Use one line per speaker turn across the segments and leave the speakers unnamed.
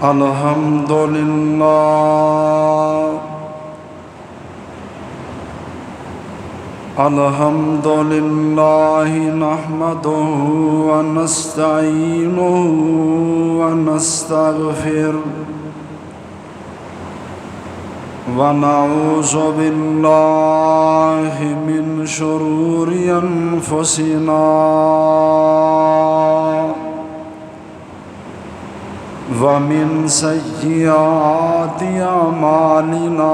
अल्हम्दुलिल्लाह नहमदुहु व नस्तईनुहु व नस्तगफिरुहु व नऊज़ु बिल्लाहि मिन शुरूरि अनफुसिना व मिन सय्यिआति अमालिना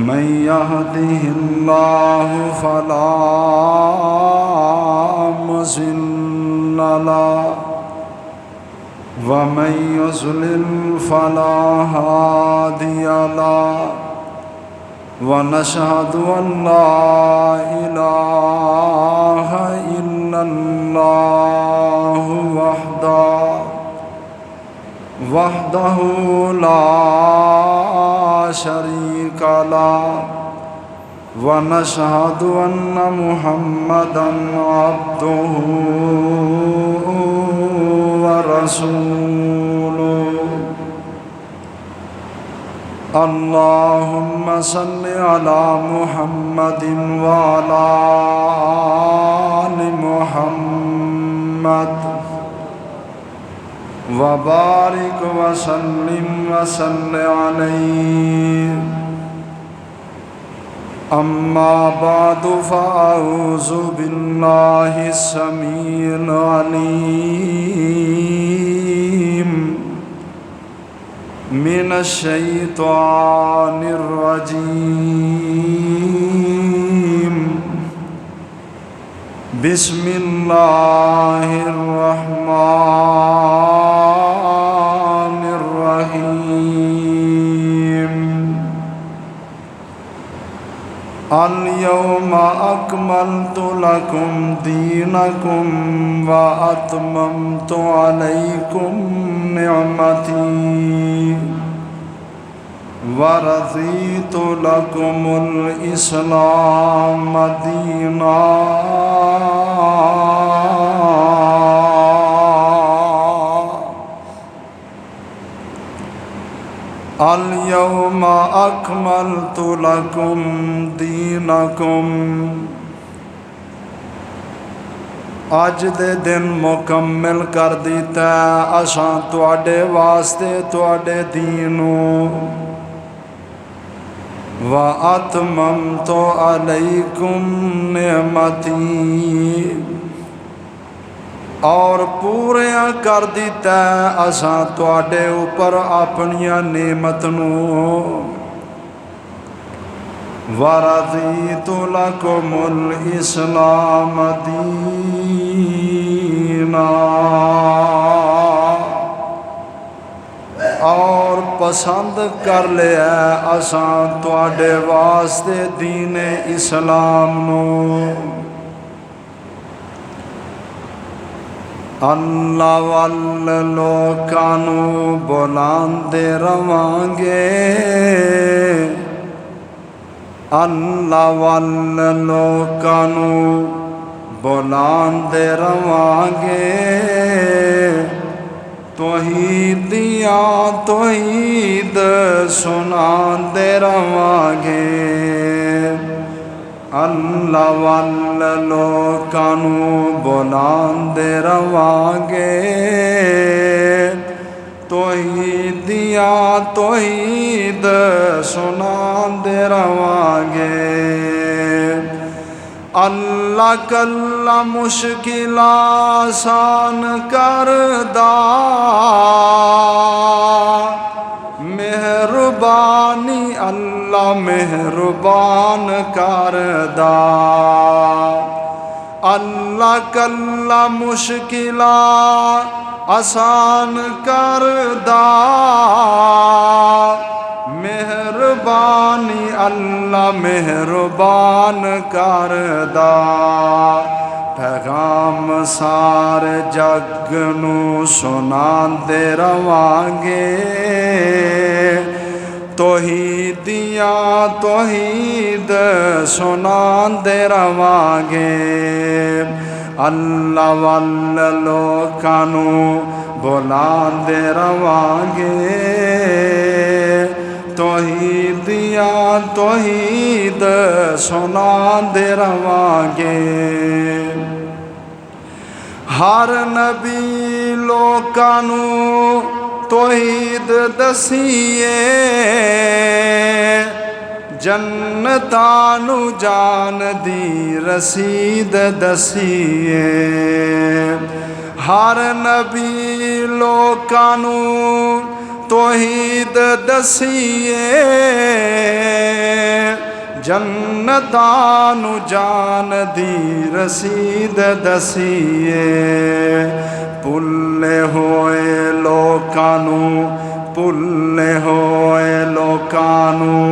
मन यहदिहिल्लाहु फला मुज़िल्ल लहु व मन युज़लिल फला हादिय लहु व नशहदु अल्ला इलाहा इल्लल्लाहु वहदहु ला शरीका लहु व नशहदु अन्न मुहम्मदन अब्दुहु व रसूलुहु। अल्लाहुम्मा सल्लि अला मुहम्मदिन व अला आलि मुहम्मद व बारिक व सल्लिम व सल्लि अलैहि। अम्मा बादु फ़अऊज़ु बिल्लाहि समीइल अलीम मिनश शैतानिर रजीम। बिस्मिल्लाहिर रहमानिर रहीम। अल यौमा अकमलतु लकुम दीनकुम व अतममतु अलैकुम निअमती व रज़ीतु लकुमुल इस्लाम दीना। अल यौमा अकमलतु लकुम दीनकुम। अज दे दिन मुकम्मल कर दिता असां तुहाडे वास्ते तुहाडे दीनू। व अतममतु अलैकुम निअमती और पूरे कर दिता असां तुहाडे ऊपर अपनियां नेमत नूं। व रज़ीतु लकुमुल इस्लाम दीना और पसंद कर लिया असां तुहाडे वास्ते दीने इस्लाम नूं। अल्लाह वल लोकां नूं बुलांदे रवांगे। अल्लाह वल लोकां नूं बुलांदे रवांगे। तौहीदियां तौहीद सुनांदे रवांगे। अल्लाह वल लोकां नूं बुलांदे रवांगे। तौहीदियां तौहीद सुनांदे रवांगे। अल्लाह कल्ला मुश्किल आसान करदा। मेहरबानी अल्लाह मेहरबान करदा। अल्लाह कल्ला मुश्किल आसान करदा। मेहरबानी अल्लाह मेहरबान करदा। पैगाम सारे जग नूं सुनांदे रवांगे। तौहीदियां तौहीद सुनांदे रवांगे। अल्लाह वल लोकां नूं बुलांदे रवांगे, तौहीदिया तौहीद सुनांदे रवांगे। हर नबी लोकां नूं तौहीद दसीए, जन्नतां नूं जान दी रसीद दसीए। हर नबी लोकां नूं तौहीद दसीए, जन्नतां नूं जान दी रसीद दसीए। भुल्ले होए लोकां नूं, भुल्ले होए लोकां नूं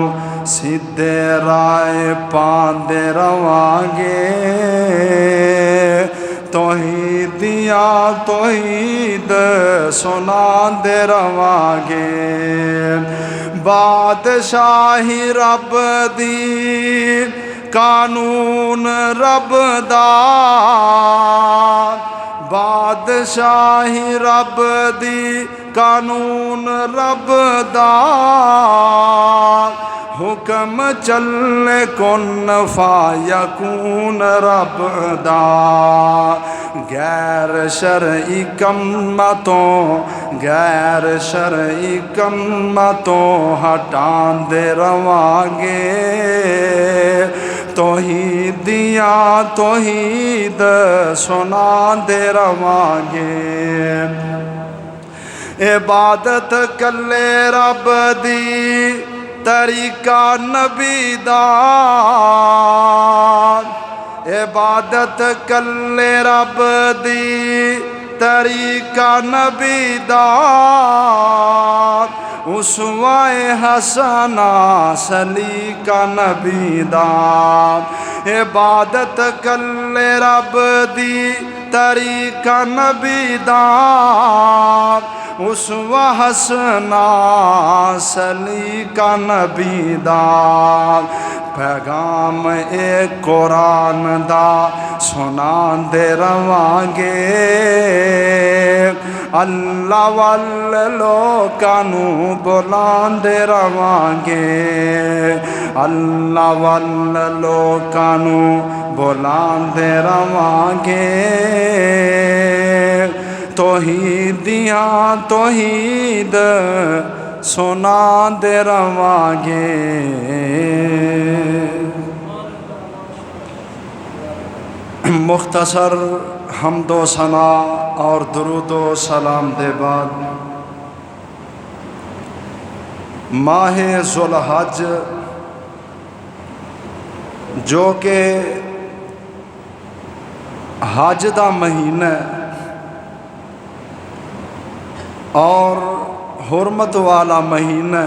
सीधे राह पांदे रवांगे, तौहीदिया तौहीद सुनांदे रवांगे। बादशाही रब दी कानून रब दा, बादशाही रब दी कानून रब दा। हुक्म चले कुन फायकून रब दा। गैर शरई कम्मां तों, गैर शरई कम्मां तों हटांदे रवांगे, तौहीदिया तौहीद सुनांदे रवांगे। इबादत कल्ले रब दी तरीका नबी दा, इबादत कल्ले रब दी तरीका नबी दा। उसवाए हसना सलीका नबी दा, इबादत कल्ले रब दी तरीका नबी दा। उसवा हसना सलीका नबी दा। पैगाम ए कुरान दा सुनांदे रवांगे, अल्लाह वल लोकां नूं बुलांदे रवांगे, अल्लाह वल लोकां नूं बुलांदे रवांगे। तौहीदिया तौहीद सुनांदे रवांगे। मुख्तसर हम्दो सना और दुरूदो सलाम दे बाद माह ज़ुल्हज जो कि हज दा महीना और हुरमत वाला महीना,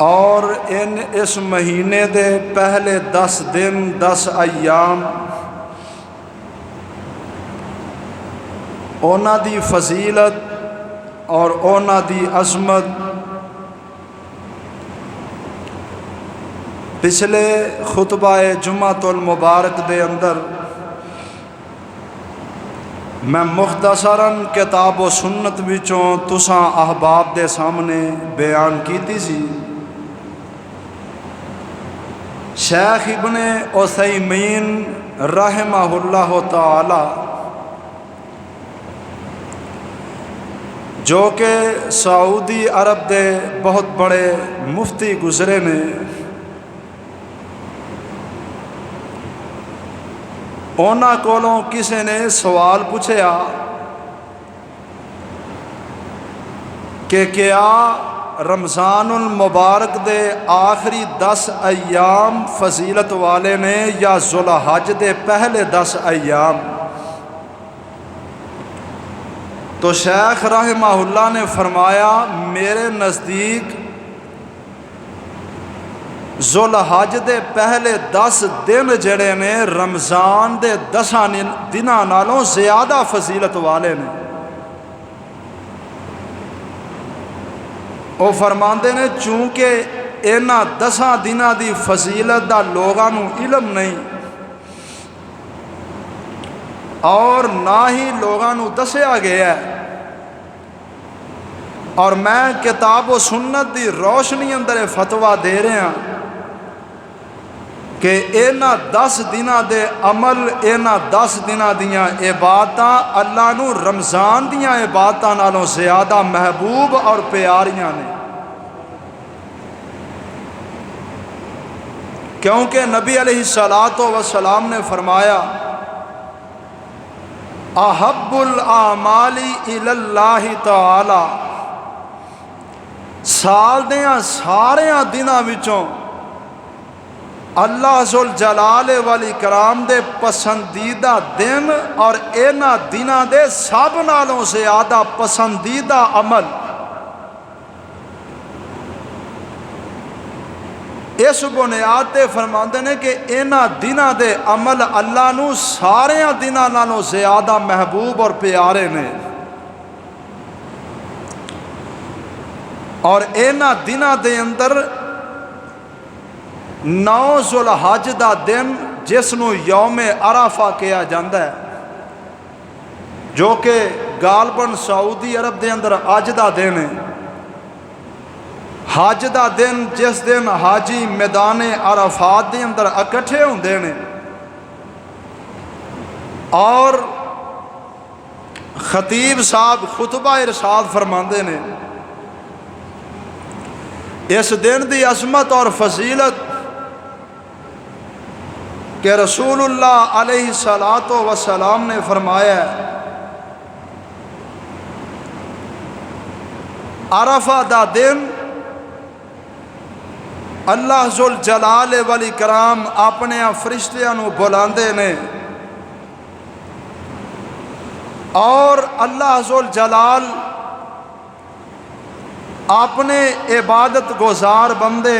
और इस महीने दे पहले 10 दिन 10 अयाम उन्हां दी फजीलत और उन्हां दी अज़मत पिछले खुतबाए जुम्मतुल मुबारक दे अंदर मैं मुख्तसरन किताब व सुन्नत विचों तुसां अहबाब दे सामने बयान कीती सी। शेख इब्ने उसैमीन रहमहुल्लाह ताला जो कि सऊदी अरब दे बहुत बड़े मुफ्ती गुजरे ने, उन्हां कोलों किसी ने सवाल पूछया कि क्या रमज़ानुल मुबारक दे आखिरी 10 अयाम फजीलत वाले ने या ज़ुल्हज दे पहले 10 अयाम? तो शेख रहमहुल्लाह ने फरमाया, मेरे नज़दीक ज़ुल्हज दे पहले 10 दिन जड़े ने रमज़ान दे 10 दिनां नालों ज़्यादा फजीलत वाले ने। वो फरमाते ने चूँकि इन्हां 10 दिनां दी फजीलत दा लोगां नूं इलम नहीं और ना ही लोगां नूं दस्या गया है। और मैं किताब व सुन्नत दी रोशनी अंदर फतवा दे रहा कि इन्हां 10 दिनां दे अमल, इन्हां 10 दिनां दियां इबादतां अल्लाह नूं रमज़ान दियां इबादतां नालों ज़्यादा महबूब और प्यारियां ने। क्योंकि नबी अलैहिस्सलातो वस्सलाम ने फरमाया अहब्बुल आमाली इलल्लाहि तआला, साल दियां सारियां दिनां विचों अल्लाह जुल जलाल वल इकराम दे पसंदीदा दिन और इन्हां दिनां दे सब नालों ज़्यादा पसंदीदा अमल इस बुनियाद ते फरमाते ने कि इन्हां दिनां दे अमल अल्लाह नूं सारियां दिनां नालों ज़्यादा महबूब और प्यारे ने। और इन्हां दिनां दे अंदर 9 ज़ुलहज दा दिन जिसनों यौम अराफा कहा जाता है, जो कि गालबन सऊदी अरब के अंदर अज का दिन है, हज का दिन जिस दिन हाजी मैदान अराफात के अंदर इकट्ठे होंदे ने और खतीब साहब खुतबा इरशाद फरमाते ने। इस दिन की अजमत और फजीलत कि रसूलुल्लाह अलैहिस्सलातो वस्सलाम ने फरमाया अरफा दा दिन अल्लाह जुल जलाल वल इकराम अपने फरिश्तियां नूं बुलांदे ने और अल्लाह जुल जलाल अपने इबादत गुजार बंदे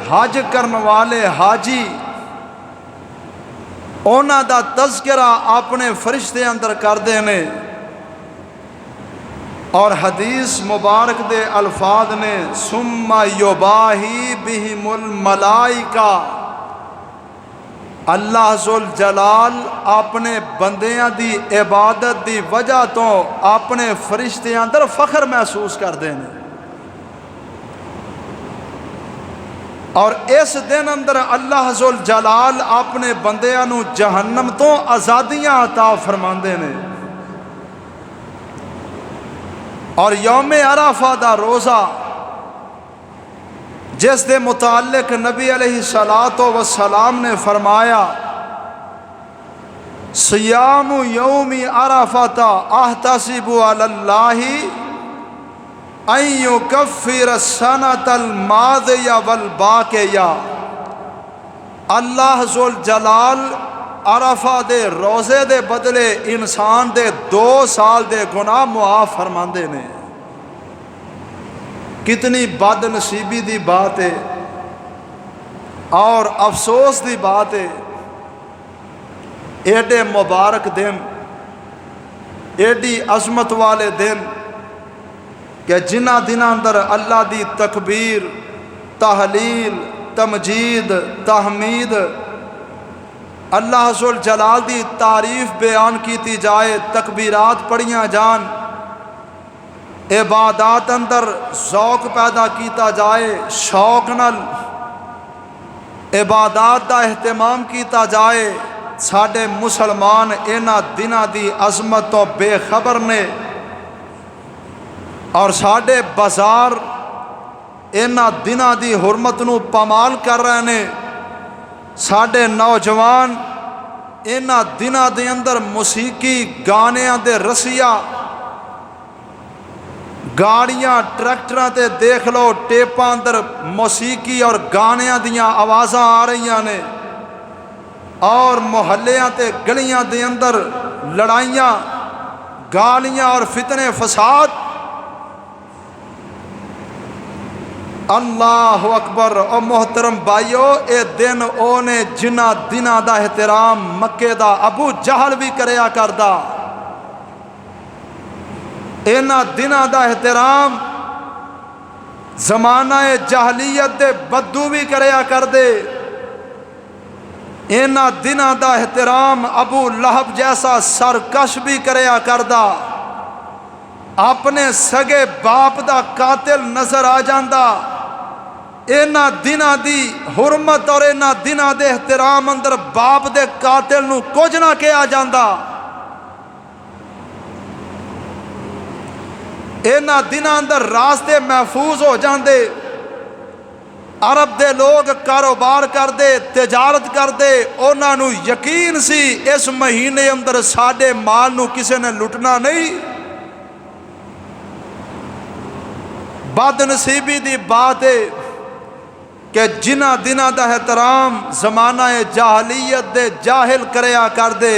हज करने वाले हाजी उन्हां दा तज़किरा अपने फरिश्ते अंदर करते ने। और हदीस मुबारक दे अल्फाज ने सुम्मा युबाही बिहिमुल मलाइका, अल्लाह जुल जलाल अपने बंदियां दी इबादत दी वजह तो अपने फरिश्ते अंदर फख्र महसूस करते हैं। और इस दिन अंदर अल्लाह जुल जलाल अपने बंदियां नूं जहन्नम तो आज़ादियां अता फरमाते ने। और यौम अराफा दा रोज़ा जिस दे मुतालिक नबी अलैहिस्सलातो वस्सलाम ने फरमाया सियामु यौमी अराफता अहतसिबु अलल्लाहि अन युकफ्फिर सनतल मादिया वल बाकिया, अल्लाह जुल जलाल अराफा दे रोज़े दे बदले इंसान दे 2 साल दे गुनाह मुआफ फरमाते ने। कितनी बदनसीबी दी बात है और अफसोस दी बात है। एडे मुबारक दिन, एडी अजमत वाले दिन कि जिन्हां दिनां अंदर अल्लाह दी तकबीर, तहलील, तमजीद, तहमीद, अल्लाह जुल जलाल दी तारीफ बयान की जाए, तकबीरात पढ़ियाँ जान, इबादत अंदर शौक पैदा किया जाए, शौक नाल इबादत का एहतमाम किया जाए। साडे मुसलमान इन्हां दिनां दी अजमत तो बेखबर ने और साडे बाजार इन्हां दिनां दी हुरमत नूं पामाल कर रहे ने। साडे नौजवान इन्हां दिनां दे अंदर मुसीकी गानियां दे रसिया, गाड़ियां ट्रैक्टरां ते देख लो टेपां अंदर मौसीकी और गानियां दियां आवाज़ां आ रही ने और मोहल्लियां ते गलियां दे अंदर लड़ाइयां, गालियां और फितने फसाद। अल्लाह अकबर। और मोहतरम भाइयों, ये दिन ओने जिन्हां दिनां दा एहतराम मक्के दा अबू जहल भी करया करदा। इन्हां दिनां दा एहतराम जमाना जहलीयत दे बद्दू भी करया कर दे। इन्हां दिनां दा एहतराम अबू लहब जैसा सरकश भी करया करदा। अपने सगे बाप दा कातिल नजर आ जांदा। इन्हां दिनां दी हुरमत और इन्हां दिनां दे एहतराम अंदर बाप दे कातिल नूं कुछ ना कहा जांदा। इन्हां दिनां अंदर रास्ते महफूज हो जाते। अरब दे लोग कारोबार करते, तिजारत करते, उन्होंने यकीन सी इस महीने अंदर साडे माल नूं किसी ने लुटना नहीं। बदनसीबी की बात है कि जिन्हां दिनां दा एहतराम जमाना जाहलीयत दे जाहिल करया करदे,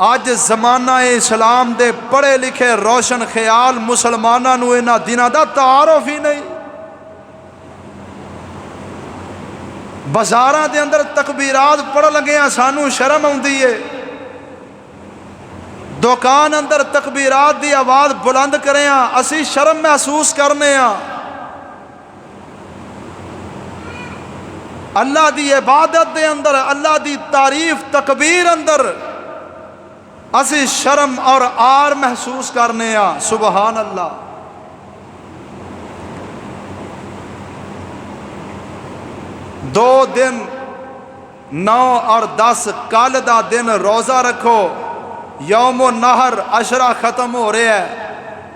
अज जमाना इस्लाम दे पढ़े लिखे रोशन ख्याल मुसलमानों नूं इन्हां दिनां दा तारुफ ही नहीं। बाजारां दे अंदर तकबीरात पढ़ लगे सानू शर्म आउंदी है। दुकान अंदर तकबीरात की आवाज़ बुलंद करें असी शर्म महसूस करने। अल्लाह की इबादत के अंदर, अल्लाह की तारीफ तकबीर अंदर असी शर्म और आर महसूस करने। सुबहान अल्लाह। दो दिन 9 और 10 कल का दिन रोज़ा रखो। यौमो नहर अशरा ख़त्म हो रहा है।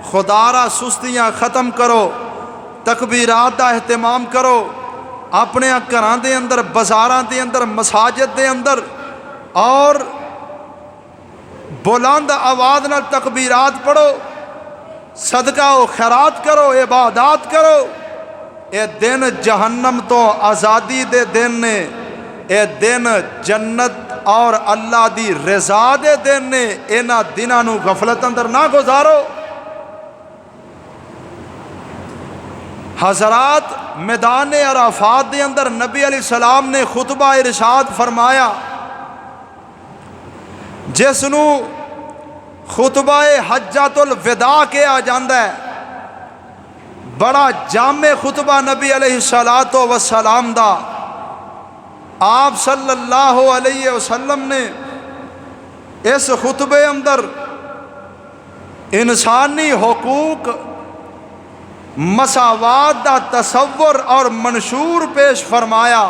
खुदारा सुस्तियाँ ख़त्म करो, तकबीरात का एहतमाम करो। अपने घरां दे अंदर, बाजारां दे अंदर, मसाजिद दे अंदर और बुलंद आवाज़ नाल तकबीरात पढ़ो, सदका व खैरात करो, इबादत करो। ये दिन जहन्नम तो आज़ादी दे दिन ने। ये दिन जन्नत और अल्लाह दी रज़ा दे दिन ने। इन्हां दिनां नूं गफलत अंदर ना गुजारो। हज़रात मैदान अराफात दे अंदर नबी अलैहिस्सलाम ने खुतबा इरशाद फरमाया, जिसनू खुतबा हज्जतुल विदा कहा जाता है। बड़ा जामे खुतबा नबी अलैहिस्सलातो वस्सलाम दा। आप सल्लल्लाहु अलैहि वसल्लम ने इस खुतबे अंदर इंसानी हुकूक, मसावात दा तसव्वुर और मंशूर पेश फरमाया।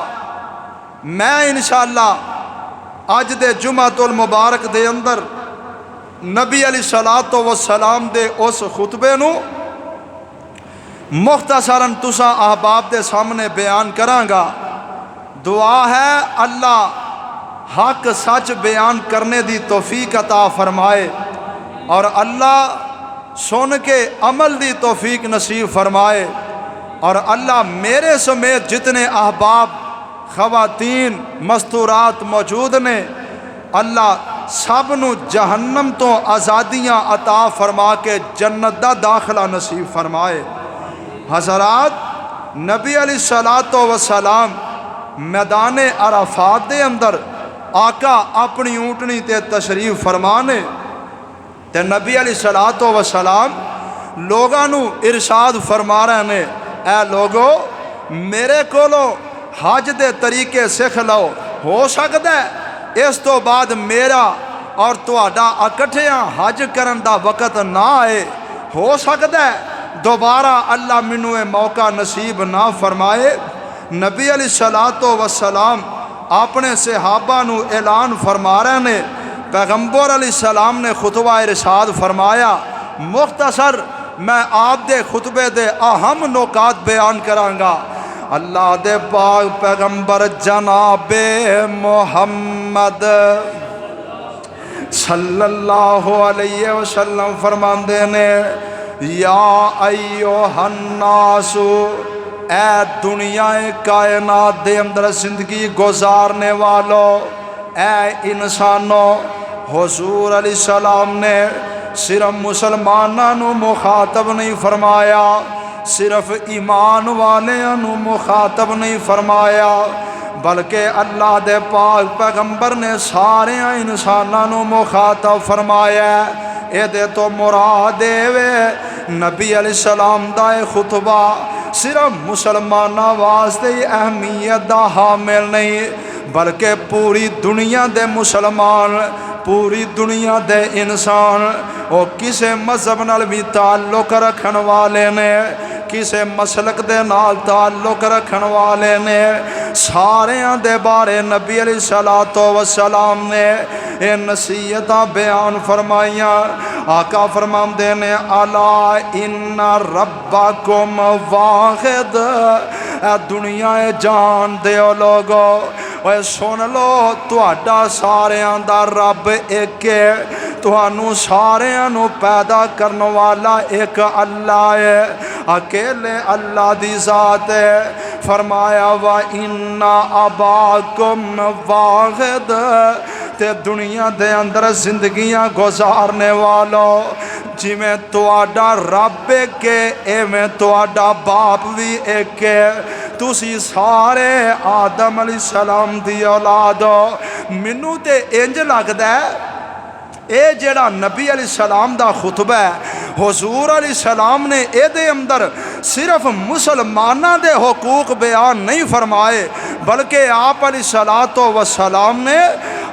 मैं इंशाअल्लाह अज दे जुमातुल मुबारक दे अंदर नबी अलैहिस्सलातो वस्सलाम दे उस खुतबे नूं मुख्तसरन तुसा अहबाब दे सामने बयान करांगा। दुआ है अल्लाह हक सच बयान करने दी तौफीक अता फरमाए और अल्लाह सुन के अमल दी तौफीक नसीब फरमाए। और अल्लाह मेरे समेत जितने अहबाब खवातीन मस्तूरात मौजूद ने, अल्लाह सब नू जहन्नम तो आज़ादियाँ अता फरमा के जन्नत दा दाखला नसीब फरमाए। हज़रात नबी अलैहिस्सलातो वस्सलाम मैदान अराफात दे अंदर आका अपनी ऊँटनी ते तशरीफ फरमाने ते नबी अलैहिस्सलातो वस्सलाम लोगां नू इरशाद फरमा रहे ने, ऐ लोगो मेरे कोलों हज दे तरीके सीख लो। हो सकता है इस तो बाद मेरा और तुहाडा इकट्ठियां हज करन दा वक़्त ना आए। हो सकता है दोबारा अल्लाह मैनू ये मौका नसीब ना फरमाए। नबी अलैहिस्सलातो वस्सलाम अपने सहाबा नू ऐलान फरमा रहे ने। पैगंबर अलैहिस्सलाम ने खुतबा इरशाद फरमाया। मुख्तसर मैं आप दे खुतबे दे अहम नुकात बयान करांगा। अल्लाह दे पाक पैगंबर जनाबे मोहम्मद सल्लल्लाहु अलैहि वसल्लम फरमाते ने, या अय्युहन्नासु, ऐ दुनिया कायनात दे अंदर जिंदगी गुजारने वालों, ऐ इंसानों। हुजूर अलैहिस्सलाम ने सिर्फ मुसलमानों नू मुखातब नहीं फरमाया, सिर्फ ईमान वालियां नू मुखातब नहीं फरमाया, बल्कि अल्लाह दे पाक पैगंबर ने सारे इंसानों नू मुखातब फरमाया। ये तो मुराद वे नबी अलैहिस्सलाम दा खुतबा सिर्फ मुसलमाना वास्ते ही अहमियत दा हामिल नहीं बल्कि पूरी दुनिया दे मुसलमान पूरी दुनिया दे इंसान वो किसी मजहब नाल भी ताल्लुक रखन वाले ने किसी मसलक दे नाल ताल्लुक रखन वाले ने सारियां दे बारे नबी अलैहिस्सलातो वस्सलाम ने ये नसीहत बयान फरमाइया। आका फरमांदे ने अला इन्ना रब्बकुम वाहिद दुनिया जान दे लोगो ओए सुन लो तुहाडा सारियां दा रब एक है तुहानू सारियां नू पैदा करने वाला एक अल्लाह है अकेले अल्लाह दी जात है। फरमाया वा इन्ना अबाकुम वाहिद ते दुनिया दे अंदर जिंदगियां गुजारने वालों जिमें तुहाडा रब एक है एवें तुहाडा बाप भी एक है तुसी सारे आदम अलैहिस्सलाम दी औलाद हो। मैनू ते इंज लगदा है ये जेड़ा नबी अलैहिस्सलाम दा खुतबा है हुजूर अलैहिस्सलाम ने ਇਹਦੇ अंदर सिर्फ मुसलमाना दे हुकूक बयान नहीं फरमाए बल्कि आप अलैहिस्सलातो वस्सलाम ने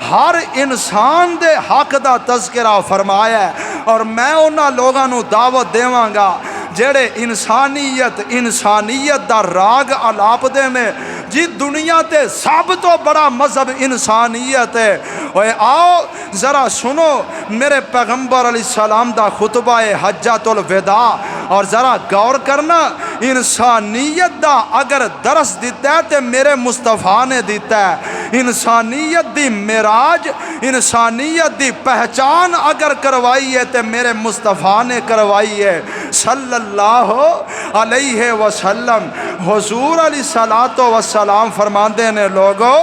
हर इंसान दे हक दा तज़किरा फरमाया और मैं उन्हां लोगां नू दावत देवांगा जेड़े इंसानियत दा राग अलापदे ने जी दुनिया ते सब तो बड़ा मजहब इंसानियत है। ओए आओ ज़रा सुनो मेरे पैगंबर अलैहिस्सलाम दा खुतबा हज्जतुल विदा और ज़रा गौर करना इंसानियत दा अगर दरस दिता है तो मेरे मुस्तफ़ा ने दिता है। इंसानियत दी मिराज इंसानियत दी पहचान अगर करवाई है तो मेरे मुस्तफ़ा ने करवाई है सल्लल्लाहु अलैहि वसल्लम। हुजूर अलैहिस्सलातो वस्सलाम फरमांदे ने लोगो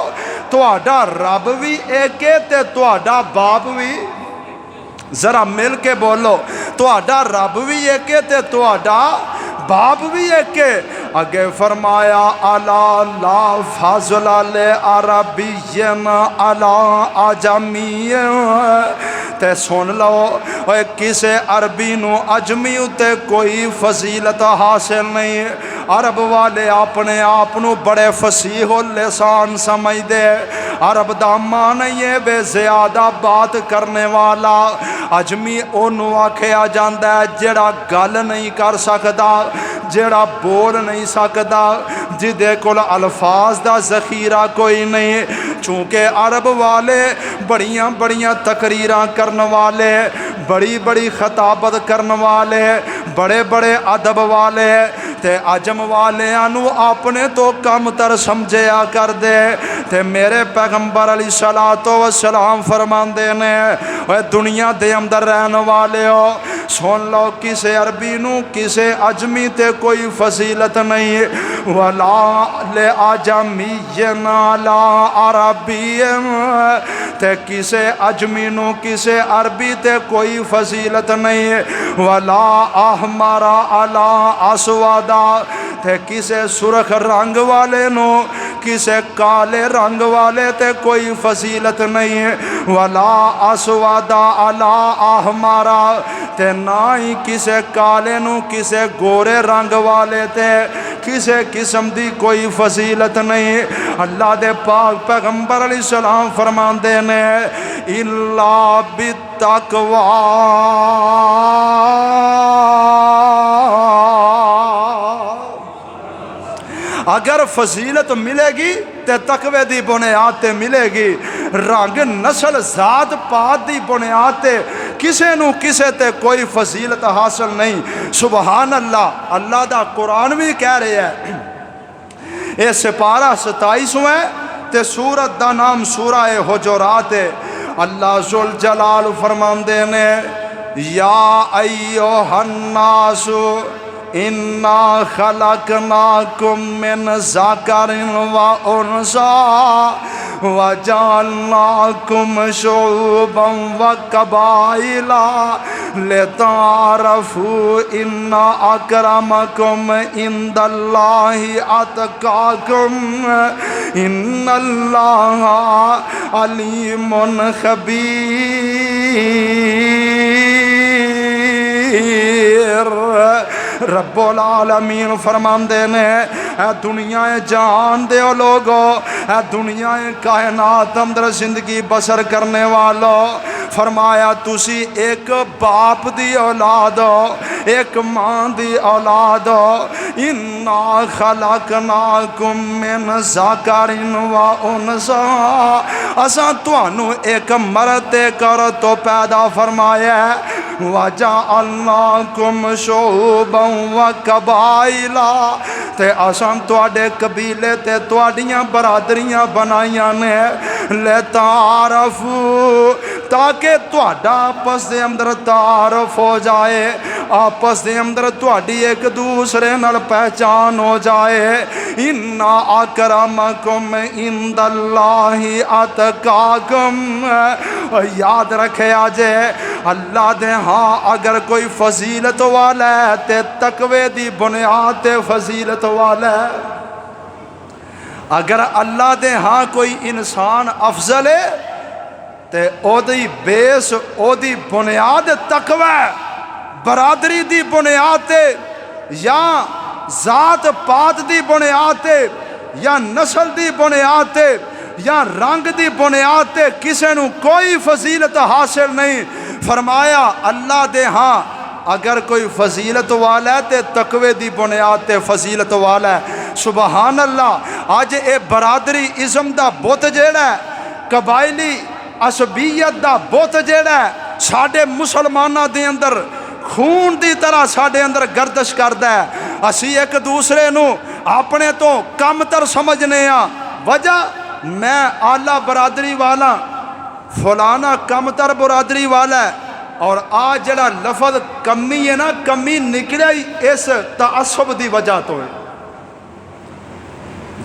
तुहाडा रब भी एक है ते तुहाडा बाप भी जरा मिल के बोलो तुहाडा रब भी एक है ते तुहाडा बाप भी एक है। अगे फरमाया अला ला फाज़ल अरबियन अला अजमियन ते सुन लो ओए किसे अरबी नू अजमी उते कोई फजीलत हासिल नहीं। अरब वाले अपने आप नू बड़े फसीह लिसान समझदे अरब दा मान है बे ज़्यादा बात करने वाला अजमी ओनू आख्या जांदा है जेड़ा गल नहीं कर सकदा जेड़ा बोल नहीं सकदा जिदे कोल अल्फाज दा ज़ख़ीरा कोई नहीं। चूँकि अरब वाले बड़ियां बड़ियां तकरीरां करने वाले बड़ी बड़ी खताबत करने वाले बड़े बड़े अदब वाले ते अजम वालियां नू अपने तो कम तर समझिया कर दे ते मेरे पैगंबर अलैहिस्सलातो वस्सलाम फरमांदे ने ओए दुनिया दे अंदर रहने वाले हो सुन लो किसे अरबी नू किसे अजमी ते कोई फजीलत नहीं वला ले अजमियन ला अरबियन ते किसे अजमी नू किसे अरबी ते कोई फजीलत नहीं वला अहमरा अला असवादा ते किसे सुरख रंग वाले नू किसे काले रंग वाले ते कोई फजीलत नहीं वला असवादा अला अहमारा ते ना ही किसे काले नू किसे गोरे रंग वाले ते किसे किस्म दी कोई फजीलत नहीं। अल्लाह दे पाक पैगंबर अलैहिस्सलाम फरमांदे ने इल्ला बित्तक़वा अगर फजीलत मिलेगी तो तकवे की बुनियाद ते मिलेगी रंग नस्ल जात पात की बुनियाद ते किसे नू किसे ते कोई फजीलत हासिल नहीं। सुबहान अल्लाह अल्लाह दा कुरान भी कह रहा है ये सिपारा 27वां ते सूरत दा नाम सूरा हुजुरात है। अल्लाह जुल जलाल फरमांदे ने या अय्युहन्नासु इन्ना खलकनाकुम मिन ज़करिन व उन्सा व जअलनाकुम शुअबन व कबाइला लितारफू इन्ना अकरमकुम इंदल्लाहि अतकाकुम इन्नल्लाहा अलीमुन खबीर। रब्बुल आलमीन फरमांदे ने दुनिया जान दे लोगो, दुनिया कायनात अंदर जिंदगी बसर करने वालों, फरमाया तुसी एक बाप दी औलाद हो, एक मां दी औलाद हो। इन्ना खलकनाकुम मिन ज़करिन व उनसा, असां तुहानू एक मर्द ते औरत तो पैदा फरमाया। वजअलनाकुम शुअबन व कबाइला, ते असां तुहाडे कबीले ते तुहाडियां बरादरियां बनाइयां ने लेतारफू, ताकि तुहाडा आपस दे अंदर तारफ हो जाए, आपस दे अंदर तुहाडी एक दूसरे नाल पहचान हो जाए। इन्ना अकरमकुम इंदल्लाहि अतकाकुम, याद रखे जे अल्लाह दे हाँ अगर कोई फजीलत वाला है ते तकवे दी बुनियाद ते फजीलत वाला है। अगर अल्लाह दे हाँ कोई इंसान अफजल है ते ओदी बेस ओदी बुनियाद तकवा, बरादरी दी बुनियाद ते या जात पात दी बुनियाद ते या नस्ल दी बुनियाद ते या रंग दी बुनियाद ते किसी नू कोई फजीलत हासिल नहीं। फरमाया अल्लाह दे हाँ अगर कोई फजीलत वाला है तो तकवे दी बुनियाद ते फजीलत वाला है। सुबहान अल्लाह। अज ये बरादरी इज़म दा बुत जेड़ा कबायली असबीयत दा बुत जेड़ा साडे मुसलमाना दे अंदर खून दी तरह साडे अंदर गर्दिश करदा है। असी एक दूसरे नू अपने तो कमतर समझने आ। वजह मैं आला बरादरी वाला, फलाना कमतर बरादरी वाला है। और आज जड़ा लफज कमी है ना, कमी निकलिया ही इस तअस्सुब दी वजह तो है।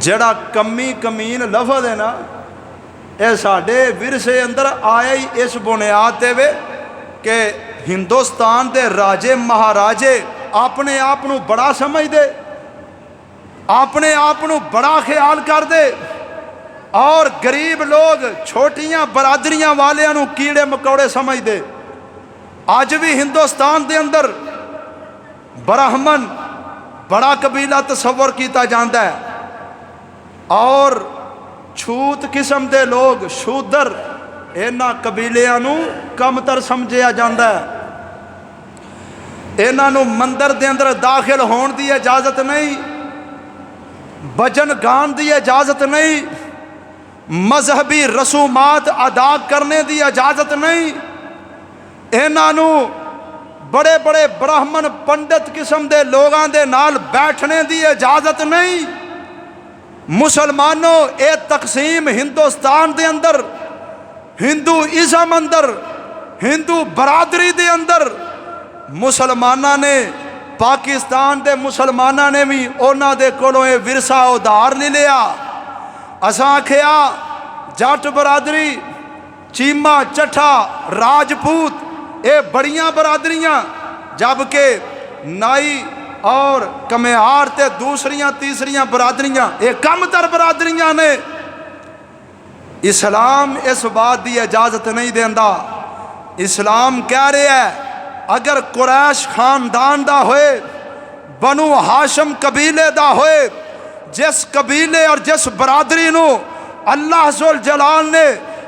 जड़ा कमी कमीन लफज है ना, ये साडे विरसे अंदर आया ही इस बुनियाद ते वे कि हिंदुस्तान के राजे महाराजे अपने आप को बड़ा समझते, अपने आप को बड़ा ख्याल करते और गरीब लोग छोटियां बरादरियां वालियां नू कीड़े मकौड़े समझते। अज भी हिंदुस्तान के अंदर ब्राह्मण बड़ा कबीला तस्वर किया जाता है और छूत किस्म के लोग शूदर इन्हां कबीलियां नू कमतर समझिया जाता है। इन्हां नू मंदिर के अंदर दाखिल होने की इजाजत नहीं, भजन गान की इजाजत नहीं, मजहबी रसूमात अदा करने की इजाजत नहीं। इन्हां नू बड़े बड़े ब्राह्मण पंडित किस्म के लोगों के नाल बैठने की इजाजत नहीं। मुसलमानों ये तकसीम हिंदुस्तान के अंदर हिंदू इज़म अंदर हिंदू बरादरी के अंदर मुसलमाना ने, पाकिस्तान के मुसलमाना ने भी उन्हां दे कोलों ये विरसा उधार ले लिया। असां आखिया जट बरादरी, चीमा, चट्ठा, राजपूत ये बड़ियां बरादरियां, जबकि नाई और कमियार ते दूसरियां तीसरियां बरादरियां ये कमतर बरादरियां ने। इस्लाम इस बात की इजाजत नहीं देंदा। इस्लाम कह रहा है अगर कुरैश खानदान दा होए, बनु हाशम कबीले दा होए, जिस कबीले और जिस बरादरी नू अल्लाह जुल जलाल ने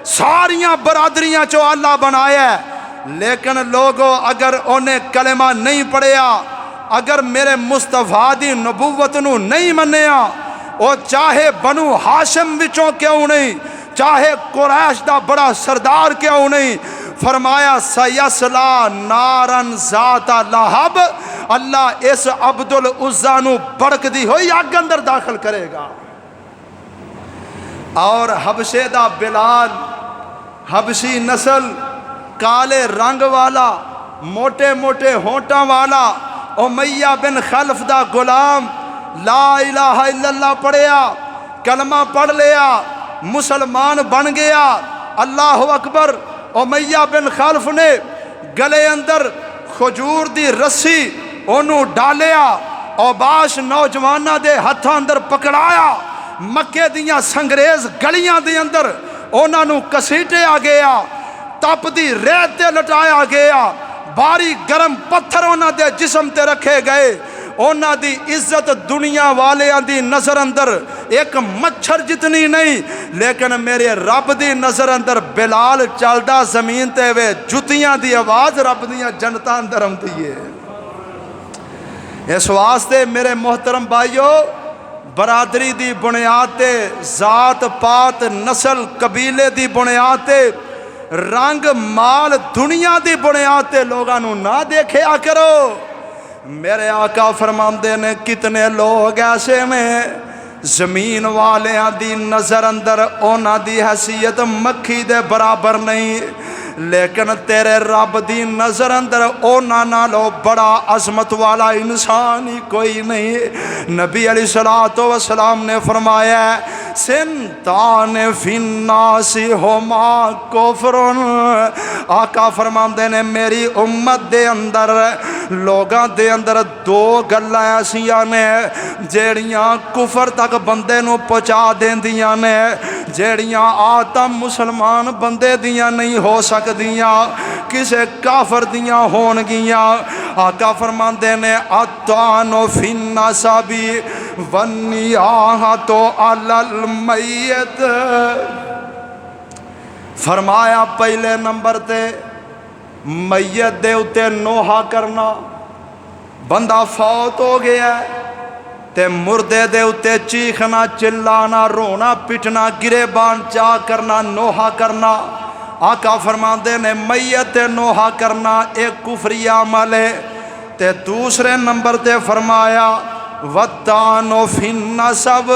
सारियां बरादरियां चो अल्लाह बनाया है, लेकिन लोगों अगर उन्हें कलेमा नहीं पढ़िया, अगर मेरे मुस्तफा दी नबूवत नू नहीं मन्निया, वो चाहे बनु हाशिम विचों क्यों नहीं, चाहे कुरैश दा बड़ा सरदार क्यों नहीं, फरमाया सयसला नारन ज़ाता लहब, अल्लाह इस अब्दुल उज़्ज़ा नू भड़कदी हुई अग अंदर दाखिल करेगा। और हबशे दा बिलाल, हबशी नस्ल, काले रंग वाला, मोटे मोटे होंठों वाला, उमैया बिन खल्फ दा गुलाम, ला इलाहा इल्लल्लाह पढ़िया, कलमा पढ़ लिया, मुसलमान बन गया। अल्लाह अकबर। उमैया बिन खल्फ ने गले अंदर खजूर दी रस्सी ओनू डालिया, औबाश नौजवाना दे हत्थां अंदर पकड़ाया, मक्के दियां संगरेज गलियां दे अंदर उन्हां नू घसीटिया गया, तपदी रेत ते लटाया गया, भारी गर्म पत्थर उन्हां दे जिस्म ते रखे गए। उन्हां दी इज्जत दुनिया वालियां दी नज़र अंदर एक मच्छर जितनी नहीं, लेकिन मेरे रब दी नज़र अंदर बिलाल चलदा जमीन ते वे जुतियां दी आवाज़ रब दियां जन्नतां अंदर आउंदी है। इस वास्ते मेरे मोहतरम भाइयों, बरादरी दी बुनियाद ते, जात पात नस्ल कबीले दी बुनियाद ते, रंग माल दुनिया दी बुनियाद ते लोगों नू ना देखा करो। मेरे आका फरमाते ने कितने लोग ऐसे ने जमीन वालियां दी नज़र अंदर उन्हां दी हैसियत मक्खी दे बराबर नहीं, लेकिन तेरे रब दी नज़र अंदर उन्हां नालों बड़ा अजमत वाला इंसान ही कोई नहीं। नबी अलैहिस्सलातु वस्सलाम ने फरमाया सिंतान फिन्नासी होमा कुफ्रुन। आका फरमाते ने मेरी उम्मत दे अंदर लोगों दे अंदर दो गल्लां ऐसियां ने जेड़ियां कुफर तक बंदे नू पहुँचा देंदियां ने, जेड़ियां आदम मुसलमान बंदे दियां नहीं हो सकदियां, किसे काफर दियां होणगियां। आका फरमाते ने अतानो फिन्ना साबी वन्नियाहा तो अलल मैयत। फरमाया पहले नंबर ते मैयत दे उत्ते नोहा करना, बंदा फौत हो गया ते मुर्दे दे उत्ते चीखना चिल्लाना रोना पिटना गिरेबान चाह करना नोहा करना। आका फरमाते ने मैयत ते नोहा करना एक कुफरी अमल है। ते दूसरे नंबर ते फरमाया वतानो फिन नसब,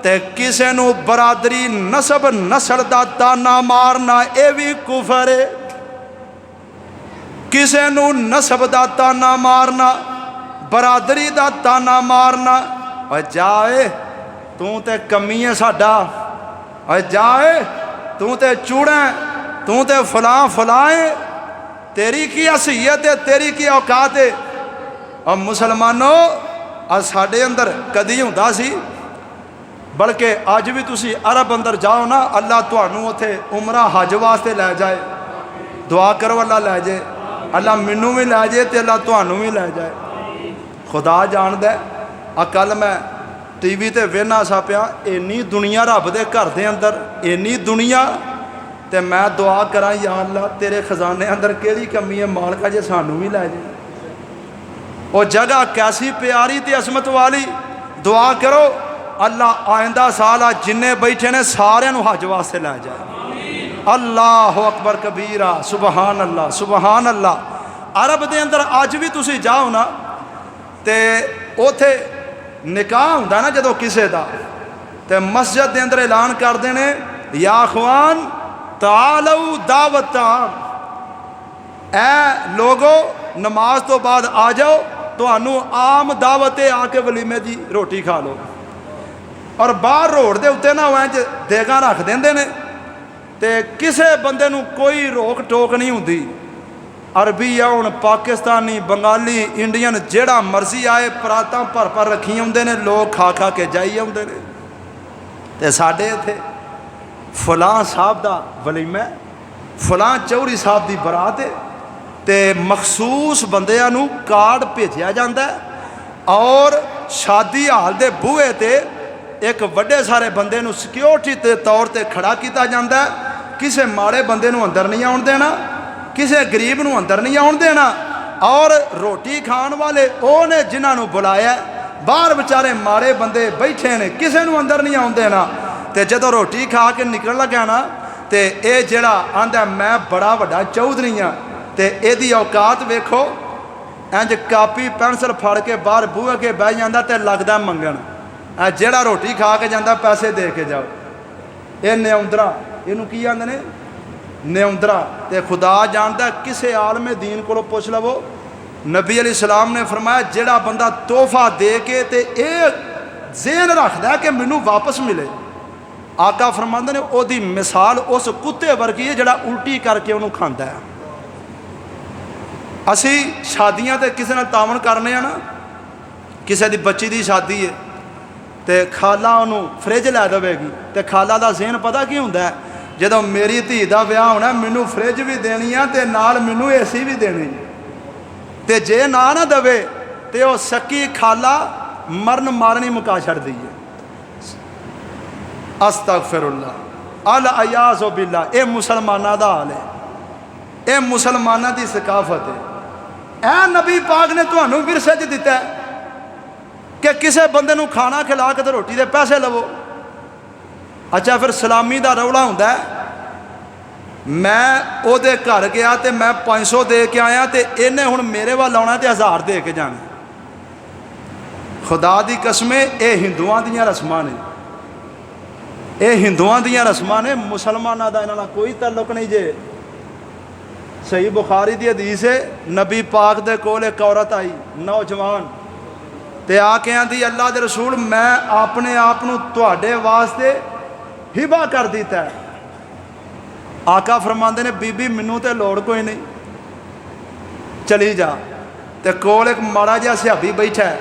ते किसे नू बरादरी नसब नस्ल दा ताना मारना ये भी कुफर है। किसे नू नसब दा ताना मारना, बरादरी दा ताना मारना, और जाए तू ते कमी है साडा, और जाए तू ते चूड़ा, तू ते फलां फलाए, तेरी की हसीयत है, तेरी की औकात है। और मुसलमानों अज साडे अंदर कदी हुंदा सी, बल्कि अज भी तुसी अरब अंदर जाओ ना, अल्लाह तुहानू उत्थे उमरा हज वास्ते लै जाए, दुआ करो अल्लाह लै जाए, अल्लाह मैनू भी लै जाए तो अल्लाह तुहानू भी लै जाए। खुदा जानदा है कल मैं टीवी ते वेखना सा पिया, इन्नी दुनिया रब दे घर दे अंदर, इन्नी दुनिया, ते मैं दुआ करा या अल्लाह तेरे खजाने अंदर केड़ी कमी है मालका जे सानू भी लै जाए। वो जगह कैसी प्यारी ते असमत वाली, दुआ करो अल्लाह आइंदा साल आ जिन्ने बैठे ने सारे नू हज वास्ते लै जाए। अल्लाह अकबर कबीरा सुबहान अल्लाह सुबहान अल्लाह। अरब दे अंदर अज भी तुसी जाओ ना ते उथे निकाह हुंदा ना जदों किसे दा, ते मस्जिद दे अंदर ऐलान करदे ने या अखवान तालौ दावतान, ऐ लोगो नमाज तो बाद आ जाओ, तुहानू आम दावत है आके वलीमे दी रोटी खा लो। और बाहर रोड दे उत्ते ना इंज देगां रख देंदे ने, ते किसे बंदे नू कोई रोक टोक नहीं हुंदी। अरबी आउण पाकिस्तानी बंगाली इंडियन जेड़ा मर्जी आए परातां भर भर रखी आउंदे ने, लोग खा खा के जाई आउंदे ने। ते साडे इत्थे फलां साहब दा वलीमा, फलां चौधरी साहब दी बरात है, ते मखसूस बंदियां नू कार्ड भेजिया जांदा है और शादी हाल दे बूहे ते एक वड्डे सारे बंदे नू सिक्योरिटी के तौर पर खड़ा किया जाता है। किसी माड़े बंदे नू अंदर नहीं आउण देना, किसी गरीब नू अंदर नहीं आउण देना, और रोटी खाण वाले वो ने जिन्होंने बुलाया, बाहर बेचारे माड़े बंदे बैठे ने, किसी नू अंदर नहीं आउण देना। तो जदों रोटी खा के निकल लग्या ना, तो ये जिहड़ा आंदा मैं बड़ा वड्डा चौधरी हाँ, तो यदी औकात वेखो, इंज कापी पेंसिल फड़ के बाहर बूहे के बह जाता तो लगता मंगण, जेड़ा रोटी खा के जाता पैसे दे के जाओ। ये न्यौंदरा, इनू की आंदे ने न्यौंदरा। तो खुदा जानता किसी आलमे दीन को पुछ लवो, नबी अलैहिस्सलाम ने फरमाया जेड़ा बंदा तोहफा दे के ते ये ज़हन रखता है कि मैनू वापस मिले, आका फरमाते ने ओदी मिसाल उस कुत्ते वर्गी है जिहड़ा उल्टी करके उन्होंने खाता है। असी शादियां ते किसी नाल तावन करने ना, किसी दी बच्ची दी शादी है तो खाला उन्होंने फ्रिज लै देगी, तो खाला का ज़हन पता की होंदा है, जदों मेरी धी का विआह होना मैनू फ्रिज भी देनी है तो नाल मैनू AC भी देनी, तो जे ना दवे तो वह सकी खाला मरन मारनी मुका छड़दी है। अस्तगफिरुल्लाह अल अयाज़ु बिल्लाह। ये मुसलमाना का हाल है, ये मुसलमाना की सकाफत है। ए नबी पाक ने तुहानू विरसे च दिता है कि किसी बंदे नू खाना खिला के तो रोटी के पैसे लवो। अच्छा फिर सलामी का रौला होंदा है, मैं ओदे घर गया तो मैं 500 दे के आया तो इन्हें हुण मेरे वाल आना तो 1000 दे के जाना। खुदा दी कसमें ये हिंदुआं दियां रस्मां ने, ये हिंदुआं दियां रस्मां ने, मुसलमानां दा इन्हां नाल कोई ताल्लुक नहीं जे। सही बुखारी दी हदीस है, नबी पाक दे कोल एक औरत आई नौजवान ते आके आंदी अल्लाह दे रसूल मैं अपने आप नूं तुहाडे वास्ते हिबा कर दिता है। आका फरमाते ने बीबी मैनू तो लोड़ कोई नहीं, चली जा। तो कोल एक माड़ा जिहा सिहाबी बैठा है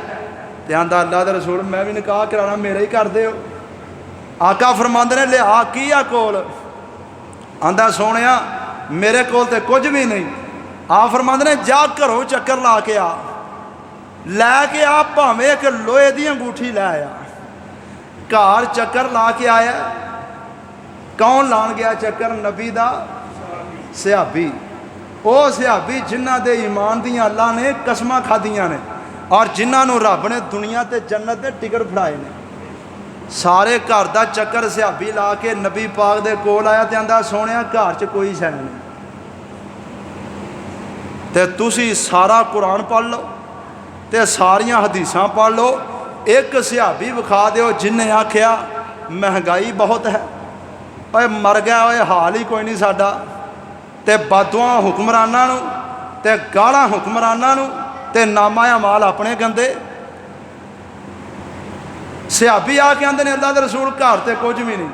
तो आंदा अल्लाह दे रसूल मैं भी निकाह कराना, मेरे ही कर दे। आका फरमाते ने लिया की आ कोल? आंदा सोनिया मेरे कोल तो कुछ भी नहीं। आ फरमाते ने जा घरों चक्कर ला के आ, लैके आ भावें एक लोहे की अंगूठी लै आया। घर चक्कर ला के आया, कौन लान गया चक्कर? नबी दा सिहाबी। वो सिहाबी जिन्हां दे ईमान दियां अल्लाह ने कसमां खादियां ने और जिन्होंने रब ने दुनिया ते जन्नत दे टिकट फड़ाए ने। सारे घर का चक्कर सिहाबी ला के नबी पाक दे कोल आया तो आंदा सोनिया घर च कोई शै नहीं, तो तुसी सारा कुरान पढ़ लो तो सारियां हदीसां पढ़ लो, एक सिहाबी विखा दो जिन्हें आख्या महंगाई बहुत है, ओए मर गया, ओए हाल ही कोई नहीं साडा। ते बदुआ हुक्मरानां नूं ते गालां हुक्मरानां नूं ते नामा माल अपने गंदे। सिहाबी आके आंदे ने अल्लाह दे रसूल घर ते कुछ भी नहीं।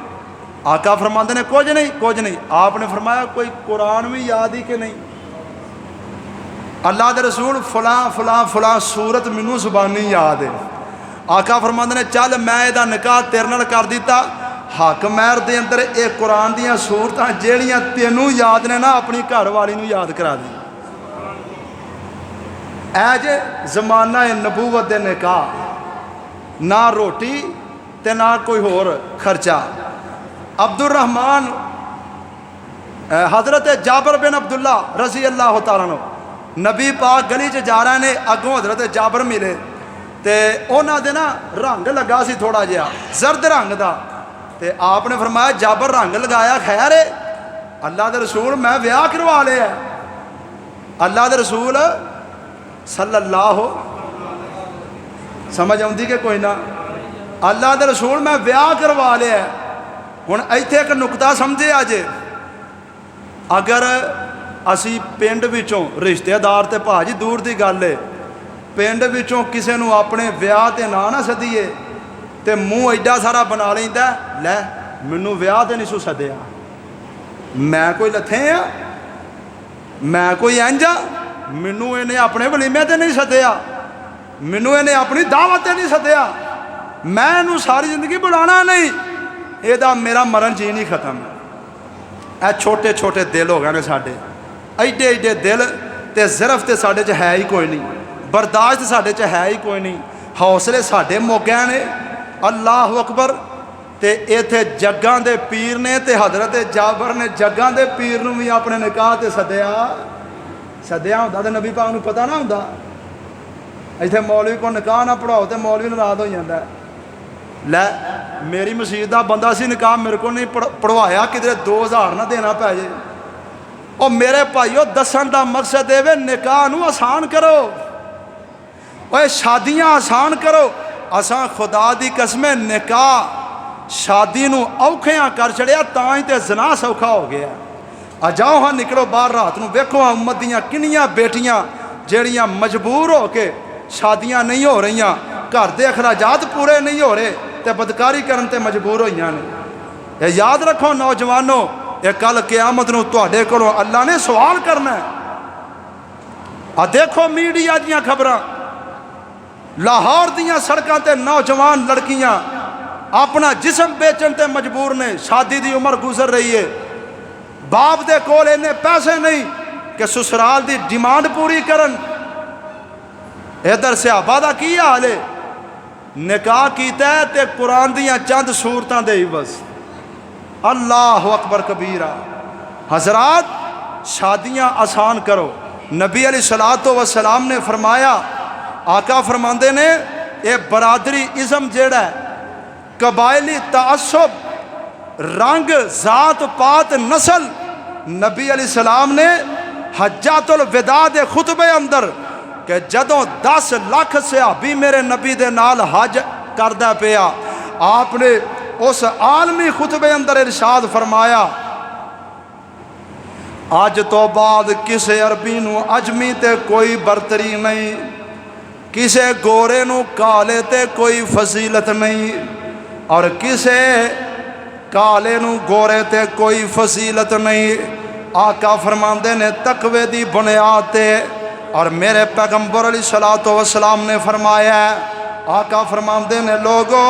आका फरमाते ने कुछ नहीं, कुछ नहीं। आपने फरमाया कोई कुरान भी याद ही कि नहीं? अल्लाह के रसूल फलां फलां फलां सूरत मैनू जुबानी याद है। आका फरमाते ने चल मैं इहदा निकाह तेरे नाल कर दिता, हक महर दे अंदर ये कुरान दियां सूरतां जिहड़ियां तैनू याद ने ना अपनी घर वाली नू याद करा दी। ऐ जे जमाना है नबूवत दे निकाह, ना रोटी ते ना कोई होर खर्चा। अब्दुल रहमान हज़रत जाबर बिन अब्दुल्ला रज़ी अल्लाह तआला अन्हु नबी पाक गली च जा रहे ने, अगों हज़रत जाबर मिले तो उन्होंने ना रंग लगा सी थोड़ा जिहा जर्द रंग का। तो आपने फरमाया जाबर रंग लगाया खैर है? अल्लाह के रसूल मैं विआह करवा लिया। अल्लाह के रसूल सल्लल्लाहु समझ आउंदी कि कोई ना? अल्लाह के रसूल मैं विआह करवा लिया। हुण इत्थे एक नुकता समझे अज, अगर असी पिंड विचों रिश्तेदार तो भाजी दूर की गल है, पिंड विचों किसी नूं अपने विआह ते ना सदीए तो मूँह एडा सारा बना लैंदा लै मैनू विआह ते नहीं सू सद्या, मैं कोई लथे आ, मैं कोई इंज आ, मैनू इन्हें अपने वलीमे ते नहीं सद्या, मैनू इन्हें अपनी दावत ते नहीं सद्या, मैं इनू सारी जिंदगी बुलाना नहीं, यदा मेरा मरण जी नहीं खत्म। ए छोटे छोटे दिल हो गए ने साडे, एडे एडे दिल ते ज़िरफ ते साडे च है ही कोई नहीं, बर्दाश्त साडे च है ही कोई नहीं, हौसले साडे मुक गए ने। अल्लाह अकबर। ते इत्थे जग्गां दे पीर ने ते हज़रत जाबर ने जग्गां दे पीर नूं भी अपने निकाह ते सद्या हुंदा ते नबी पाक नूं पता ना हुंदा। इत्थे मौलवी को निकाह ना पढ़ाओ तो मौलवी नाराज़ हो जाता है, लै मेरी मसीत का बंदा सी निकाह मेरे को नहीं पढ़वाया, किधरे 2000 ना देना पै जे। और मेरे भाईओ दसन का मकसद है निकाह नूं आसान करो, और शादियां आसान करो। असां खुदा दी कसमें निकाह शादी नूं औखियां कर छड़िया, तां ही ते ज़ना सौखा हो गया। आ जाओ हाँ निकलो बाहर रात नूं, वेखो हाँ उम्मत दियां किन्नियां बेटियां ਜਿਹੜੀਆਂ मजबूर हो के शादियां नहीं हो रही, घर के अखराजात पूरे नहीं हो रहे तो बदकारी करन ते मजबूर होईयां ने। याद रखो नौजवानों, ये कल क़यामत नूं तुहाडे कोलों अल्लाह ने सवाल करना है। आ देखो मीडिया दीयां खबरां, लाहौर दीयां सड़कों ते नौजवान लड़कियां अपना जिसम बेचन ते मजबूर ने, शादी की उम्र गुजर रही है, बाप दे कोल इन्ने पैसे नहीं कि ससुराल की डिमांड पूरी करन। इधर सहाबा दा की हाल है, निकाह कीता है ते कुरान दियां चंद सूरतां दे ही बस। अल्लाह अकबर कबीरा। हजरात, शादियां आसान करो। नबी अलैहिस्सलातो वस्सलाम ने फरमाया, आका फरमाते ने ये बरादरी इज़म जेड़ा है, कबायली तासुब, रंग जात पात नस्ल, नबी अलैहिस्सलाम ने हज्जातुल विदा दे खुतबे अंदर कि जदों 10 लाख सहाबी मेरे नबी दे नाल हज करदा पिया, आपने उस आलमी खुतबे अंदर इरशाद फरमाया, अज तो बाद किसी अरबी नू अजमी ते कोई बरतरी नहीं, किसी गोरे नू काले ते कोई फजीलत नहीं, और किसी काले नू गोरे ते कोई फजीलत नहीं। आका फरमांदे ने तकवे दी बुनियाद ते, और मेरे पैगंबर अलैहिस्सलातो वस्सलाम ने फरमाया, आका फरमांदे ने लोगो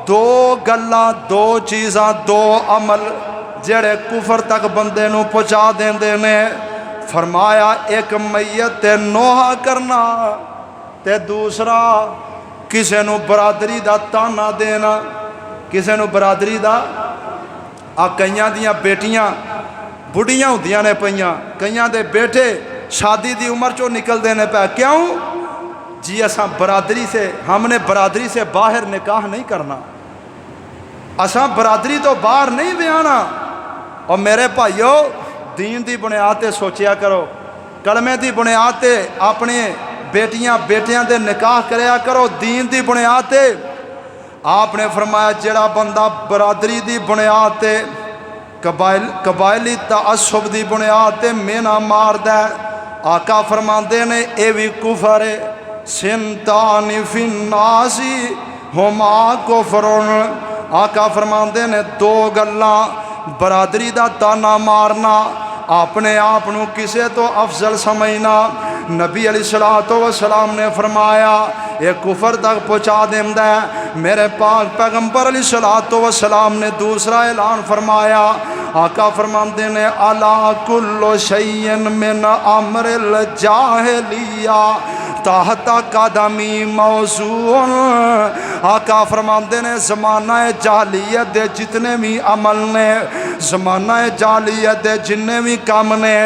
दो गल्लां, दो चीज़ां, दो अमल जेड़े कुफर तक बंदे नू पहुँचा देंदे ने। फरमाया एक मैयत ते नोहा करना, ते दूसरा किसी नू बरादरी दा ताना देना। किसी नू बरादरी दा, आ कईयां दियां बेटियां बुढ़ियां होंदियां ने पईयां, कईयां दे बेटे शादी दी उम्र चो निकलते ने पै, क्यों जी असा बरादरी से, हमने बरादरी से बाहर निकाह नहीं करना, असा बरादरी तो बाहर नहीं ब्याहना। और मेरे भाइयों, दीन की बुनियाद पर सोचिया करो, कलमे की बुनियाद पर अपने बेटियां बेटियां दे निकाह करया करो। दीन की बुनियाद पर आपने फरमाया जेड़ा बंदा बरादरी की बुनियाद पर कबायली तासुब की बुनियाद पर मेना मारदा, आका फरमाते ने यह भी कुफर है। सिनतानी फिन्नासी हुमा कुफरुन, आका फरमाते ने दो गल्लां, बरादरी का ताना मारना, अपने आप को किसी तो अफजल समझना। नबी अलैहिस्सलातो वस्सलाम ने फरमाया ये कुफर तक पहुँचा देंदा है। मेरे पाक पैगंबर अलैहिस्सलातो वस्सलाम ने दूसरा ऐलान फरमाया, आका फरमाते ने अला कुल्लु शैइन मिन अमरिल जाहिलिया ताहता कदमी मौजून। आका फरमाते ने ज़माना जाहलियत दे जितने भी अमल ने, ज़माना जाहलियत दे जिन्ने भी काम ने,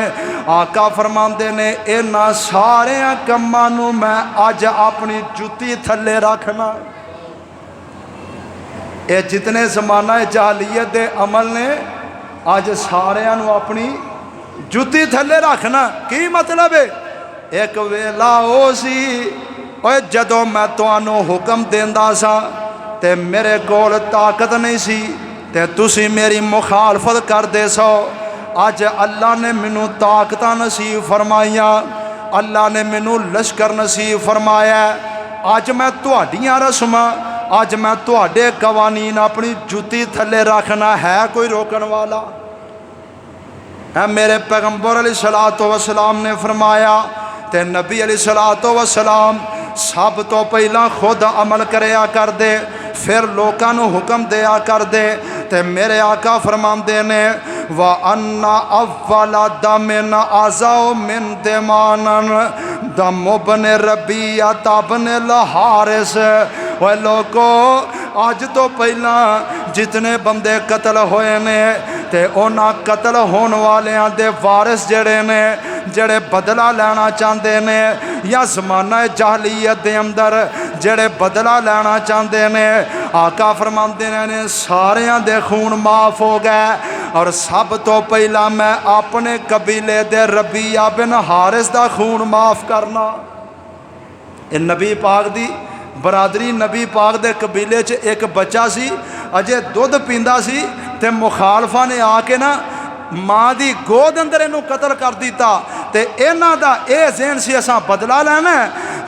आका फरमाते ने इन्हां सारे कामां नूं मैं अज अपनी जुत्ती थल्ले रखना। ये जितने ज़माना जाहलियत दे अमल ने अज सारियां नूं अपनी जुत्ती थल्ले रखना। की मतलब है? एक वेला ओ सी ओए जदों मैं तुहानूं हुक्म देंदा सा ते मेरे कोल ताकत नहीं सी ते तुसी मेरी मुखालफत करदे सो। अज अल्लाह ने मैनू ताकत नसीब फरमाइया, अल्लाह ने मैनू लश्कर नसीब फरमाया। अज मैं तुहाडियां रस्मां, अज मैं तुहाडे कवानीन अपनी जुत्ती थल्ले रखना। है कोई रोकन वाला? है मेरे पैगंबर अलैहिस्सलातो वस्सलाम ने फरमाया। ते नबी अलैहिस्सलातो वस्सलाम सब तो पहला खुद अमल करया कर दे, फिर लोगों को हुक्म दिया कर दे। ते मेरे आका फरमाते ने व अन्ना अव्वला दमिन आज़ाओ मिन दिमानन दमुबन रबिया तबन लहारिस। वह लोगो अज तो पहला जितने बंदे कतल होए ने ते उन्हां कतल होने वालियां दे वारिस जड़े ने, जड़े बदला लेना चाहते ने या ज़माना जाहलियत दे अंदर जड़े बदला लेना चाहते ने, आका फरमाते ने सारियां दे खून माफ़ हो गए। और सब तो पहला मैं अपने कबीले दे रबिया बिन हारिस दा खून माफ़ करना। ये नबी पाक दी बरादरी, नबी पाक दे कबीले च एक बच्चा सी अजे दुध पींदा सी ते मुखालफा ने आके ना माँ की गोद अंदर इनू कतल कर दिता। ते इन्हां दा ये ज़हन सी असां बदला लैना।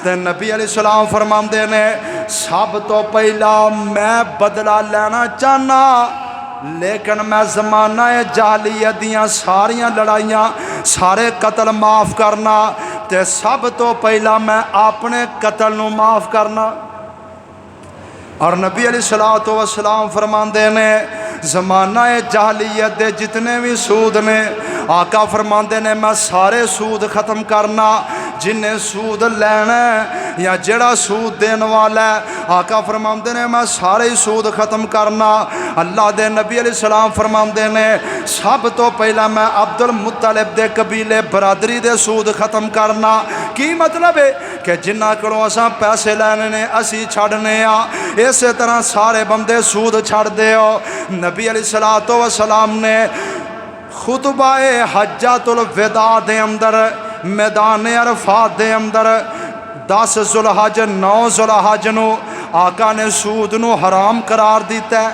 ते नबी अलैहिस्सलाम फरमाते ने सब तो पहला मैं बदला लेना चाहना, लेकिन मैं ज़माना जाहलियत दियां सारियां लड़ाइयां सारे कतल माफ़ करना। ते सब तो पहला मैं अपने कतल नूं माफ़ करना। और नबी अलैहिस्सलातो वस्सलाम फरमाते ने ज़माना जाहलियत दे जितने भी सूद ने, आका फरमाते ने मैं सारे सूद ख़त्म करना। जिन्हें सूद लैना या जेड़ा सूद देने वाला है। आका फरमाते ने मैं सारे ही सूद खत्म करना। अल्लाह दे नबी अलैहिस्सलाम फरमाते ने सब तो पहला मैं अब्दुल मुत्तलिब दे कबीले बरादरी दे सूद खत्म करना। की मतलब है कि जिन्ना कोलों असां पैसे लैने ने असी छड्डने आ, इस तरह सारे बंदे सूद छड्ड दिओ। नबी अलैहिस्सलातु वस्सलाम ने खुतबाए हज्जातुल विदा दे अंदर मैदान अरफात दे अंदर 10 जुलहज 9 जुलहज नूं आका ने सूद नूं हराम करार दिता है।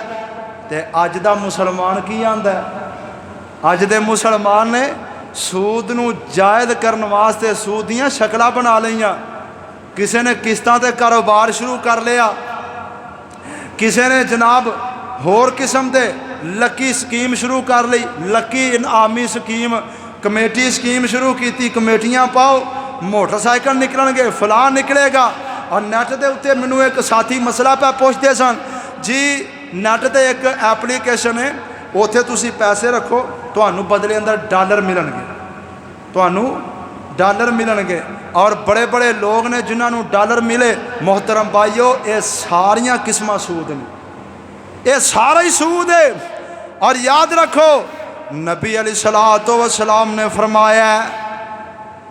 ते अज दा मुसलमान की आंदा है? अज दे मुसलमान ने सूद नूं जायज़ करने वास्ते सूद दियां शक्लां बना लईयां। किसी ने किस्तां ते कारोबार शुरू कर लिया, किसी ने जनाब होर किस्म दे लकी स्कीम शुरू कर ली, लकी इनामी स्कीम कमेटी स्कीम शुरू की। कमेटियां पाओ, मोटरसाइकिल निकलणगे, फलां निकलेगा। और नैट के उत्ते मैनू एक साथी मसला पै पुछते सन जी, नैट ते एक एप्लीकेशन है, उत्थे तुसी पैसे रखो, तुहानू बदले अंदर डॉलर मिलणगे, तुहानू डॉलर मिलणगे। और बड़े बड़े लोग ने जिन्होंने डॉलर मिले। मोहतरम भाईओ, ये सारियां किस्मां सूद ने, ये सारा ही सूद है। और याद रखो नबी अलैहिस्सलातु वस्सलाम ने फरमाया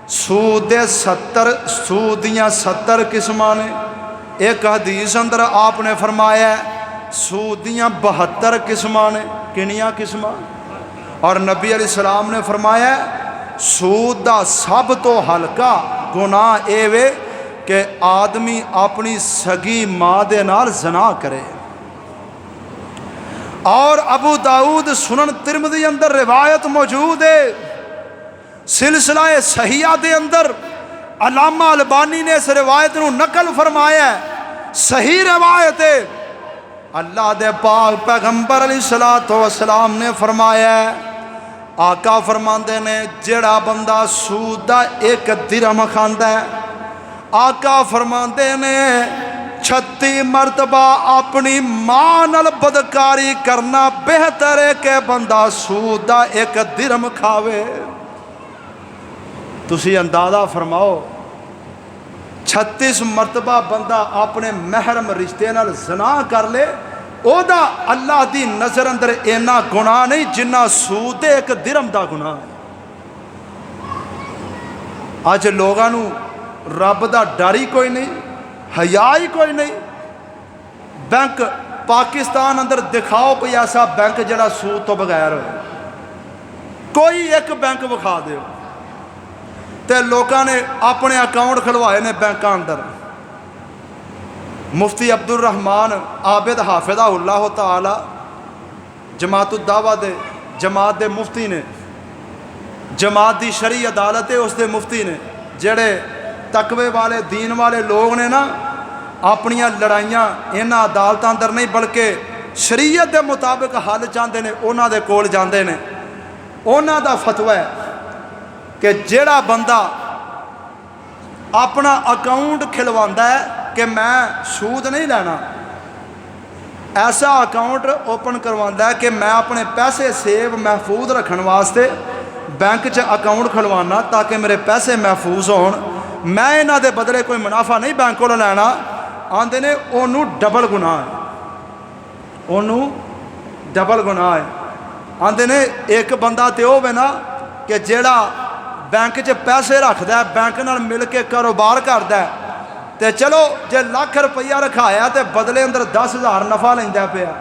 सूद दे 70 किस्मां ने। एक हदीस अंदर आपने फरमाया सूद दियां 72 किस्मां ने। किनियां किस्मां? और नबी अलैहिस्सलाम ने फरमाया सूद दा सब तो हल्का गुनाह ये वे कि आदमी अपनी सगी माँ दे नाल ज़ना करे। और अबू दाऊद सुनन तिरमिज़ी अंदर रिवायत मौजूद है, सिलसिला सहिया दे अंदर अल्लामा अलबानी ने इस रिवायत को नकल फरमाया। सही रिवायत है। अल्लाह दे पाक पैगंबर अलैहिस्सलातु वस्सलाम ने फरमाया, आका फरमाते ने जेड़ा बंदा सूद दा 1 दिरहम खांदा है, आका फरमाते ने 36 मरतबा अपनी मां नाल बदकारी करना बेहतर है कि बंदा सूद दा 1 दिरहम खावे। तुसी अंदाज़ा फरमाओ 36 मरतबा बंदा अपने महरम रिश्ते नाल ज़ना कर ले, ओदा अल्लाह दी नज़र अंदर इन्ना गुनाह नहीं जिन्ना सूद दे 1 दिरहम दा गुनाह है। अज लोगों नूं रब दा डर ही कोई नहीं, हया ही कोई नहीं। बैंक पाकिस्तान अंदर दिखाओ कोई ऐसा बैंक जिहड़ा सूद तो बगैर हो, कोई एक बैंक विखा दो। तो लोगों ने अपने अकाउंट खुलवाए ने बैंक अंदर। मुफ्ती अब्दुल रहमान आबिद हाफिज़हुल्लाह ताला जमात दावा दे जमात दे मुफ्ती ने, जमात दी शरी अदालत है उस दे मुफ्ती ने, जेड़े तकवे वाले दीन वाले लोग ने ना, अपनियां लड़ाइयां इन्हां अदालतां अंदर नहीं बल्कि शरीयत के मुताबिक हल चाहते हैं, उन्हां दे कोल जांदे ने। उन्हां दा फतवा है कि जेड़ा बंदा अपना अकाउंट खिलवांदा है कि मैं सूद नहीं लेना, ऐसा अकाउंट ओपन करवांदा है कि मैं अपने पैसे सेव महफूज रखने वास्ते बैंक च अकाउंट खुलवाना ताकि मेरे पैसे महफूज होण, मैं इन्हां दे बदले कोई मुनाफा नहीं बैंक को लैना। आंदे ने ओनू डबल गुनाह है, ओनू डबल गुनाह है। आंदे ने एक बंदा तो होवे ना कि जेड़ा बैंक च पैसे रखदा है, बैंक नाल मिल के कारोबार करदा है, तो चलो जे लाख रुपया रखाया तो बदले अंदर 10,000 नफा लैंदा पिया,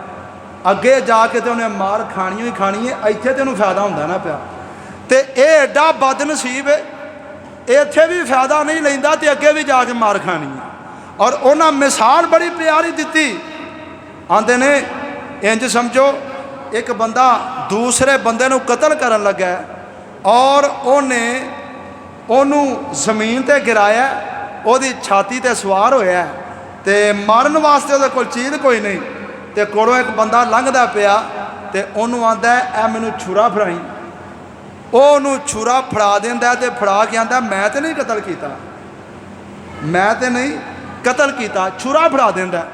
अगे जाके तो उन्हें मार खानी ही खानी है, इत्थे तो फायदा होंदा ना पिया। तो यह एडा बदनसीब है, इत्थे भी फायदा नहीं लैंदा तो अगे भी जाके मार खानी है। और उन्हें मिसाल बड़ी प्यारी दी, आंदे ने इंज समझो एक बंदा दूसरे बंदे नूं कतल करन लगा और उन्हें ज़मीन ते गिराया, ओदी छाती ते सवार होया ते मारन वास्ते उहदे कोल चीज़ कोई नहीं, तो कोलों एक बंदा लंघदा पिया तो उन्होंने आंदा ऐ मैनू छुरा फड़ाई, ओनू छुरा फड़ा देंदा ते फड़ा के आंदा मैं तो नहीं कतल किया, मैं तो नहीं कतल किया, छुरा फड़ा देंदा।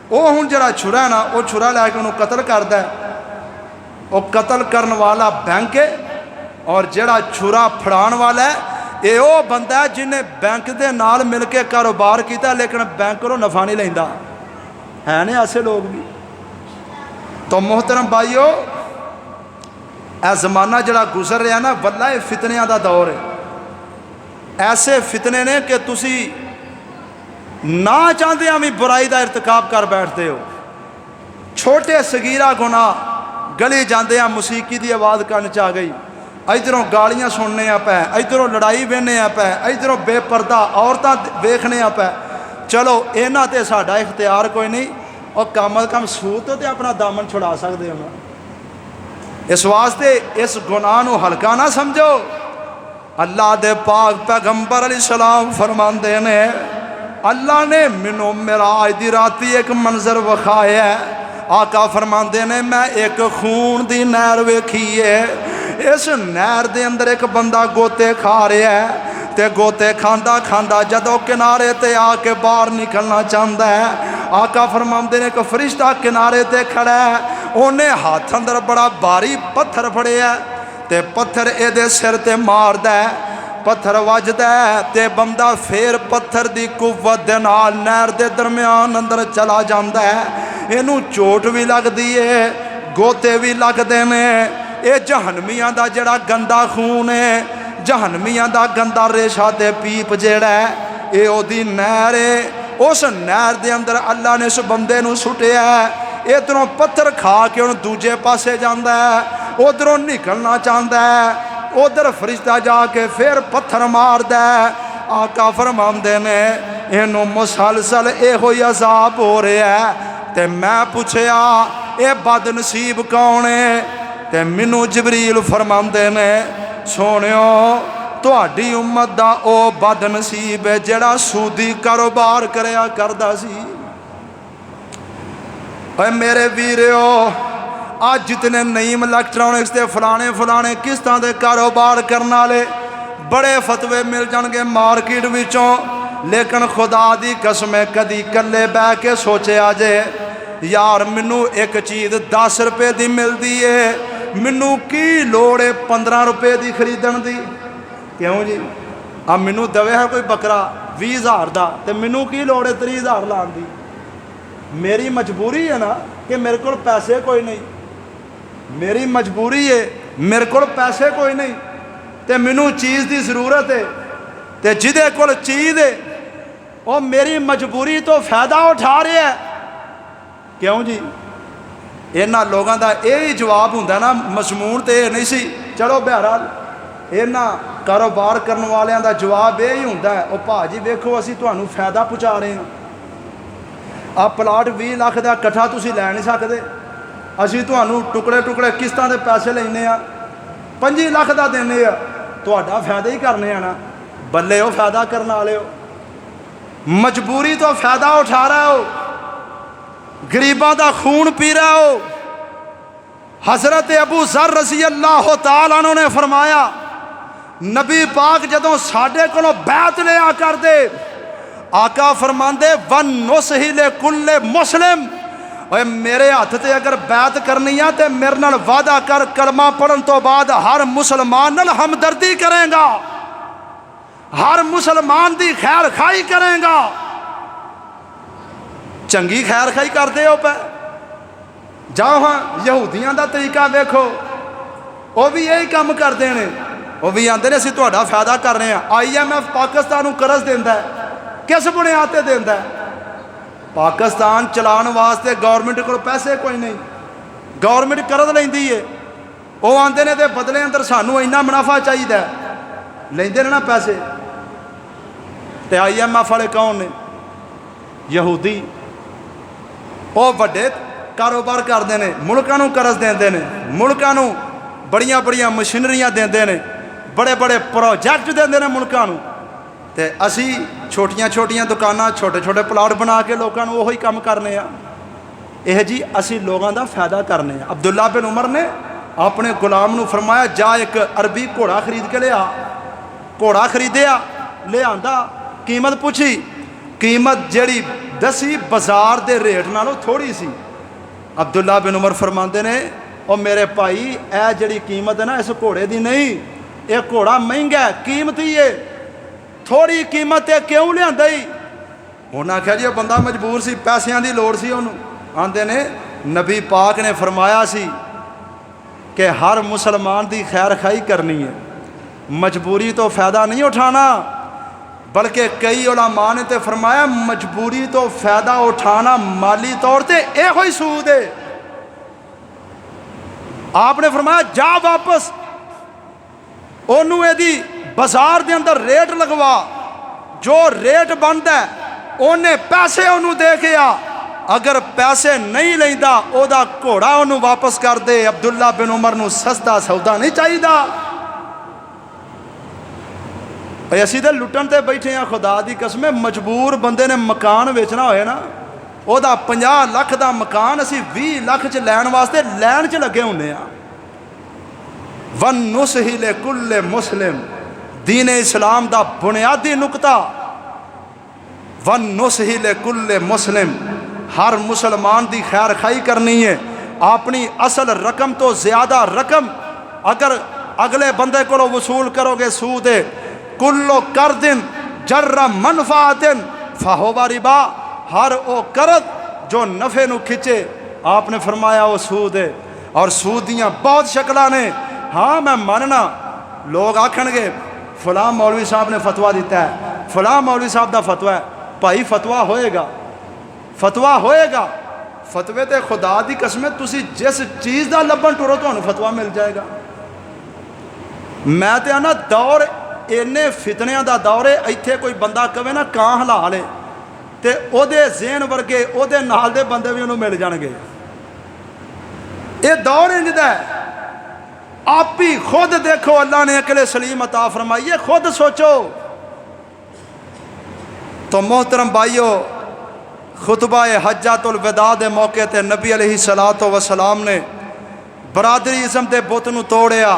वो हुण जिहड़ा छुरा है ना, वो छुरा लैके उन्होंने कतल करदा है, वो कतल करन वाला बैंक है और जिहड़ा छुरा फड़ाण वाला है ये वो बंदा है जिन्हें बैंक के नाल मिल के कारोबार किया लेकिन बैंक को नफा नहीं लेंदा। है ने ऐसे लोग भी। तो मोहतरम भाईओ, यह जमाना जड़ा गुजर रहा ना, वल्ला ये फितनिया का दौर है। ऐसे फितने ने कि तुसी ना चाहते भी बुराई का इरतकाब कर बैठते हो। छोटे सगीरा गुनाह, गली जाते हैं मुसीकी की आवाज़ कन च आ गई, इधरों गालियां सुनने पै, इधरों लड़ाई वेने पै, इधरों बेपर्दा औरतां वेखने पै। चलो इन्हां ते साडा इख्तियार कोई नहीं, और कम अज कम सूत तो अपना दामन छुड़ा सकते हो ना। इस वास्ते इस गुनाह नूं हल्का ना समझो। अल्लाह दे पाक पैगंबर अलैहिस्सलाम फरमाते ने, अल्लाह ने मैनू मेराज दी राती एक मंजर विखाया है। आका फरमाते ने, मैं एक खून दी नहर वेखी है। इस नहर दे अंदर एक बंदा गोते खा रहा है, ते गोते खांदा खांदा जदों किनारे ते आके बाहर निकलना चाहता है, आका फरमाते ने एक फरिश्ता किनारे ते खड़ा है। उन्हें हाथ अंदर बड़ा भारी पत्थर फड़िया, ते पत्थर एदे सिर ते मारदा है, पत्थर वजदा है, ते बंदा फिर पत्थर की कुव्वत दे नाल नहर दे दरम्यान अंदर चला जाता है। इनू चोट भी लगती है, गोते भी लगते हैं। ये जहनमियां दा जड़ा गंदा खून है, जहनमियां दा गंदा रेशा ते पीप जेड़ा है, ये ओदी नहर है। उस नहर दे अंदर अल्लाह ने इस बंदे नू सुटिया है। इधरों पत्थर खा के उन दूजे पासे जाता है, उधरों निकलना चाहता है, उधर फरिश्ता जाके फिर पत्थर मारदा है। आका फरमांदे ने, इनू मुसलसल इहो ही अजाब हो रहा है। ते मैं पूछया ये बदनसीब कौन है? ते मैनू जबरील फरमांदे ने, सोनियो तुहाडी उम्मत दा ओ बदनसीब है जिहड़ा सूदी कारोबार करया करदा सी। ओए मेरे वीरो, आज जितने नईम इलैक्ट्रॉनिक्स के फलाने फलाने किस्तां दे कारोबार करने वाले बड़े फतवे मिल जाएंगे मार्केट विचों, लेकिन खुदा दी कसम है कदी कल्ले बह के सोचा जे यार मैनू एक चीज़ 10 रुपए की मिलती है, मैनू की लोड़ है 15 रुपए की खरीदण दी? क्यों जी? अब मैनू दवे है कोई बकरा 20,000 का, तो मैनू की लोड़ है 30,000 लाने दी? मेरी मजबूरी है ना कि मेरे को पैसे कोई नहीं, मेरी मजबूरी है, मेरे को पैसे कोई नहीं, तो मैनू चीज़ की ज़रूरत है, तो जिदे कोल चीज़ है वो मेरी मजबूरी तो फायदा उठा रहा है। क्यों जी? इन्हां लोगों का यही जवाब होंदा ना, मजमून तो यह नहीं सी। चलो बहरहाल इन्हां कारोबार करने वालों का जवाब यही होंदा है, ओ भाजी वेखो असीं तुहानूं फायदा पहुँचा रहे हैं, आ प्लाट 20 लाख का कट्ठा तुसीं लै नहीं सकते, असीं तुहानूं टुकड़े टुकड़े किस्तां दे पैसे लैने आ, 25 लाख का देने आ, तुहाडा फायदा ही करने आ ना। बल्ले हो फायदा करने वाले हो, मजबूरी तो फायदा उठा रहे हो, गरीबां दा खून पी रहे हो। हज़रत अबू ज़र रज़ी अल्लाह तआला अन्हु ने फरमाया, नबी पाक जदों साडे कोलों बैत लिया करदे, आका फरमांदे वन नुसहिले कुल्ले मुस्लिम, ओए मेरे हथ से अगर बैत करनी है तो मेरे नाल वादा कर, कलमा पढ़न तो बाद हर मुसलमान नाल हमदर्दी करेगा, हर मुसलमान की खैर खाई करेगा। चंगी खैर खाई करते हो पे जाओ। हाँ यहूदियों का तरीका वेखो, वह भी यही काम करते हैं, वह भी आते हैं असीं तुहाडा फायदा कर रहे हैं। IMF पाकिस्तान को कर्ज देता है, किस बुनियाद पर देता है? पाकिस्तान चलाने वास्ते गौरमेंट को पैसे कोई नहीं, गौरमेंट कर्ज लैंदी है, वो आते हैं तो बदले अंदर सानू इन्ना मुनाफा चाहिए, लेंदे ना पैसे। तो IMF वाले कौन ने? यहूदी। वो वड्डे कारोबार करते हैं, मुल्कां नूं कर्ज देंदे ने, मुल्कां नूं बड़ियां बड़ियां मशीनरियां देंदे ने, बड़े बड़े प्रोजैक्ट देंदे ने मुल्कां नूं, ते असी छोटियां छोटियां दुकानां छोटे छोटे प्लाट बना के लोगों को वही काम करने आ। यह जी असी लोगों का फायदा करने। अब्दुल्ला बिन उमर ने अपने गुलाम नूं फरमाया, जा एक अरबी घोड़ा खरीद के लिया। घोड़ा खरीदिया, लिया, कीमत पूछी, कीमत जिहड़ी दसी बाजार के रेट नालों थोड़ी सी। अब्दुल्ला बिन उमर फरमाते ने, और मेरे भाई यह जिहड़ी कीमत है ना इस घोड़े की नहीं, यह घोड़ा महंगा है, कीमती है, थोड़ी कीमत है क्यों लियांदा ही? उन्हें आख्या जी बंदा मजबूर सी, पैसों की लोड़ सी उन्होंने। आंदे ने नबी पाक ने फरमाया सी कि हर मुसलमान की खैर खाई करनी है, मजबूरी तो फ़ायदा नहीं उठाना। बल्कि कई उलमा ने तो फरमाया मजबूरी तो फ़ायदा उठाना माली तौर पर यह ही सूद है। आपने फरमाया जा वापस ओनू यदि बाजार के अंदर रेट लगवा, जो रेट बनता है उन्हें पैसे उन्होंने दे के आ, अगर पैसे नहीं लेंदा ओदा घोड़ा उन्होंने वापस कर दे। अब्दुल्ला बिन उमर नूं सस्ता सौदा नहीं चाहिए। असी तो लुटन ते बैठे हैं, खुदा की कसम। मजबूर बंदे ने मकान वेचना होए ना, ओदा 50 लाख का मकान असी 20 लाख च लैन वास्ते लैन च लगे होंगे आ। वन नुसहिले कुल्ले मुस्लिम, दीन इस्लाम का बुनियादी नुकता। वन नुसहिले कुल्ले मुस्लिम, हर मुसलमान की खैर खाई करनी है। अपनी असल रकम तो ज़्यादा रकम अगर अगले बंदे को वसूल करोगे सूद है। कुल्लो कर दिन जर्रा मनफातिन फाहोबा रिबा, हर वो करद जो नफ़े नू खिंचे, आपने फरमाया वो सूद है। और सूद दियाँ बहुत शक्लां ने। हाँ मैं मानना, लोग आखणगे फलां मौलवी साहब ने फतवा दिता है, फलां मौलवी साहब का फतवा है। भाई फतवा होएगा, फतवा होएगा। फतवे तो खुदा की कसम तुसी जिस चीज़ का लभन टुरो तो फतवा मिल जाएगा। मैं तो आना दौर इन्ने फितनियां का दौर है, इत्थे कोई बंदा कहे ना कां हला ले तो ओदे ज़हन वर्गे ओदे नाल दे बंदे भी उन्होंने मिल जाएंगे। ये दौर इंजदा है। आप ही खुद देखो, अल्लाह ने अकले सलीम अता फरमाई है, खुद सोचो। तो मोहतरम भाइयों, खुतबा हज्जातुल विदा के मौके पर नबी अलैहिस्सलातु वस्सलाम ने बरादरीज़म के बुत नूं तोड़िया,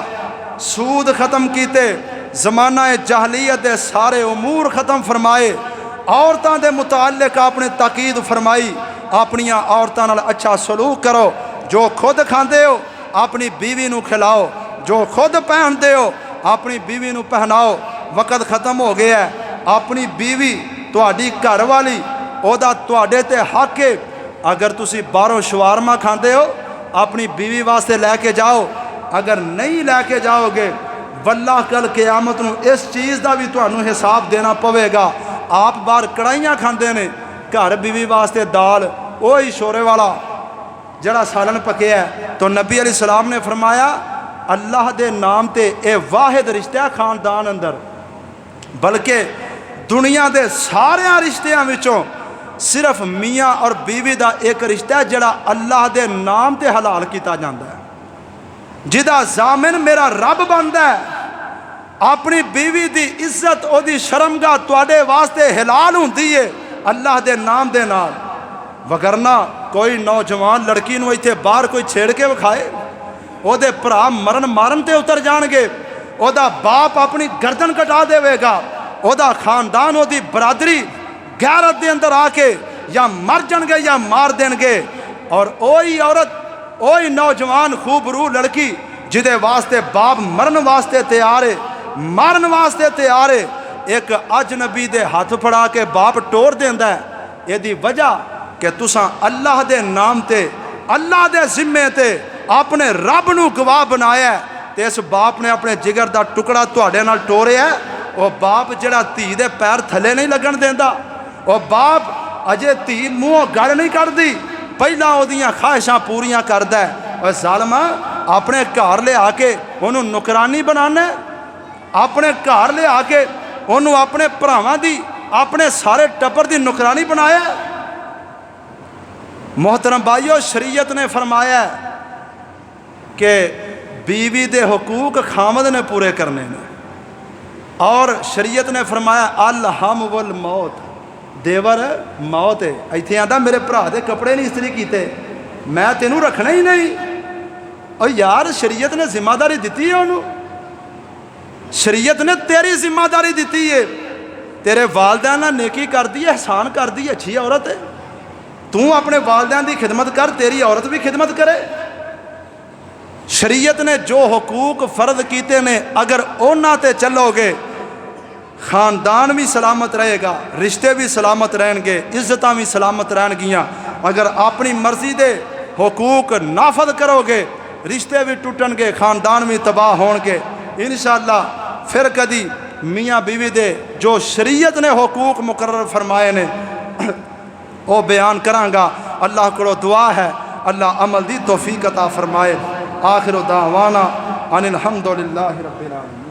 सूद खत्म किए, जमाना जहलीयत के सारे उमूर खत्म फरमाए, औरतों के मुतालिक आपने ताकीद फरमाई, अपनिया औरतों नाल अच्छा सलूक करो। जो खुद खाते हो अपनी बीवी नूं खिलाओ, जो खुद पहनते हो अपनी बीवी नूं पहनाओ। वक़्त ख़त्म हो गया है। अपनी बीवी तुहाडी घर वाली, ओदा तुहाडे ते हक है। अगर तुसी बाहरों शवारमा खाते हो अपनी बीवी वास्ते लैके जाओ, अगर नहीं लैके जाओगे वल्लाह कल क़यामत नूं इस चीज़ का भी तुहानूं हिसाब देना पवेगा। आप बाहर कढ़ाइयाँ खाते हैं, घर बीवी वास्ते दाल वही शोरे वाला जड़ा सालन पकया है। तो नबी अलैहिस्सलाम ने फरमाया अल्लाह के नाम ते ए वाहिद रिश्ता खानदान अंदर, बल्कि दुनिया के सारे रिश्तियां विचों सिर्फ मियाँ और बीवी का एक रिश्ता है जड़ा अल्लाह के नाम ते हलाल किया जाता है, जिदा जामिन मेरा रब बनता है। अपनी बीवी की इज्जत ओदी शर्मगाह तुहाडे वास्ते हलाल हुंदी है अल्लाह के नाम दे नाल। वगरना कोई नौजवान लड़की नूं इत्थे बाहर कोई छेड़ के विखाए, ओदे भरा मरन मारन ते उतर जाणगे, ओदा बाप अपनी गर्दन कटा देवेगा, ओदा खानदान ओदी बरादरी गैरत दे अंदर आके या मर जाणगे या मार देणगे। और ओही औरत ओही नौजवान खूबरू लड़की जिदे वास्ते बाप मरन वास्ते तैयार है, मारन वास्ते तैयार है, एक अजनबी दे हाथ फड़ा के बाप टोर देंदा है। यदि वजह कि तुसां अल्लाह दे नाम ते अल्लाह दे जिम्मे ते अपने रब नूं गवाह बनाया है, ते इस बाप ने अपने जिगर का टुकड़ा तुहाडे नाल टोरिया। वह बाप जिहड़ा धी दे पैर थले नहीं लगन देंदा, वह बाप अजे धी मूँहों गल नहीं कढ़दी, पहला ओदियां ख्वाहिशां पूरियां करदा है। और जालमा अपने घर लिया के उन्हों नुकरानी बनाना, अपने घर लिया के उन्हों अपने भरावां दी अपने सारे टब्बर की नुकरानी बनाया। मोहतरम भाइयों, शरीयत ने फरमाया कि बीवी दे हुकूक खामद ने पूरे करने ने, और शरीयत ने फरमाया अल हम वल मौत, देवर मौत है। इत्थे आंदा मेरे भरा दे कपड़े नहीं इस्त्री कीते, मैं तेनू रखना ही नहीं। और यार शरीयत ने जिम्मेदारी दी है उन्होंने, शरीयत ने तेरी जिम्मेदारी दी है, तेरे वालदैन ने नेकी कर दी है, एहसान कर दी, अच्छी औरत है, तू अपने वालदैन की खिदमत कर, तेरी औरत भी खिदमत करे। शरीयत ने जो हुकूक फर्ज किए ने अगर उन्हां ते चलोगे खानदान भी सलामत रहेगा, रिश्ते भी सलामत रहेंगे, इज्जत भी सलामत रहनगियाँ। अगर अपनी मर्जी दे हुकूक नाफद करोगे रिश्ते भी टूटणगे, खानदान भी तबाह होणगे। इंशाअल्लाह फिर कदी मियाँ बीवी दे जो शरीयत ने हुकूक मुकर्रर फरमाए ने वो बयान करांगा। अल्लाह को दुआ है अल्लाह अमल दी तौफीक अता फरमाए। आखिर दावाना अनिल हम्दुलिल्लाहि रब्बिल आलमीन।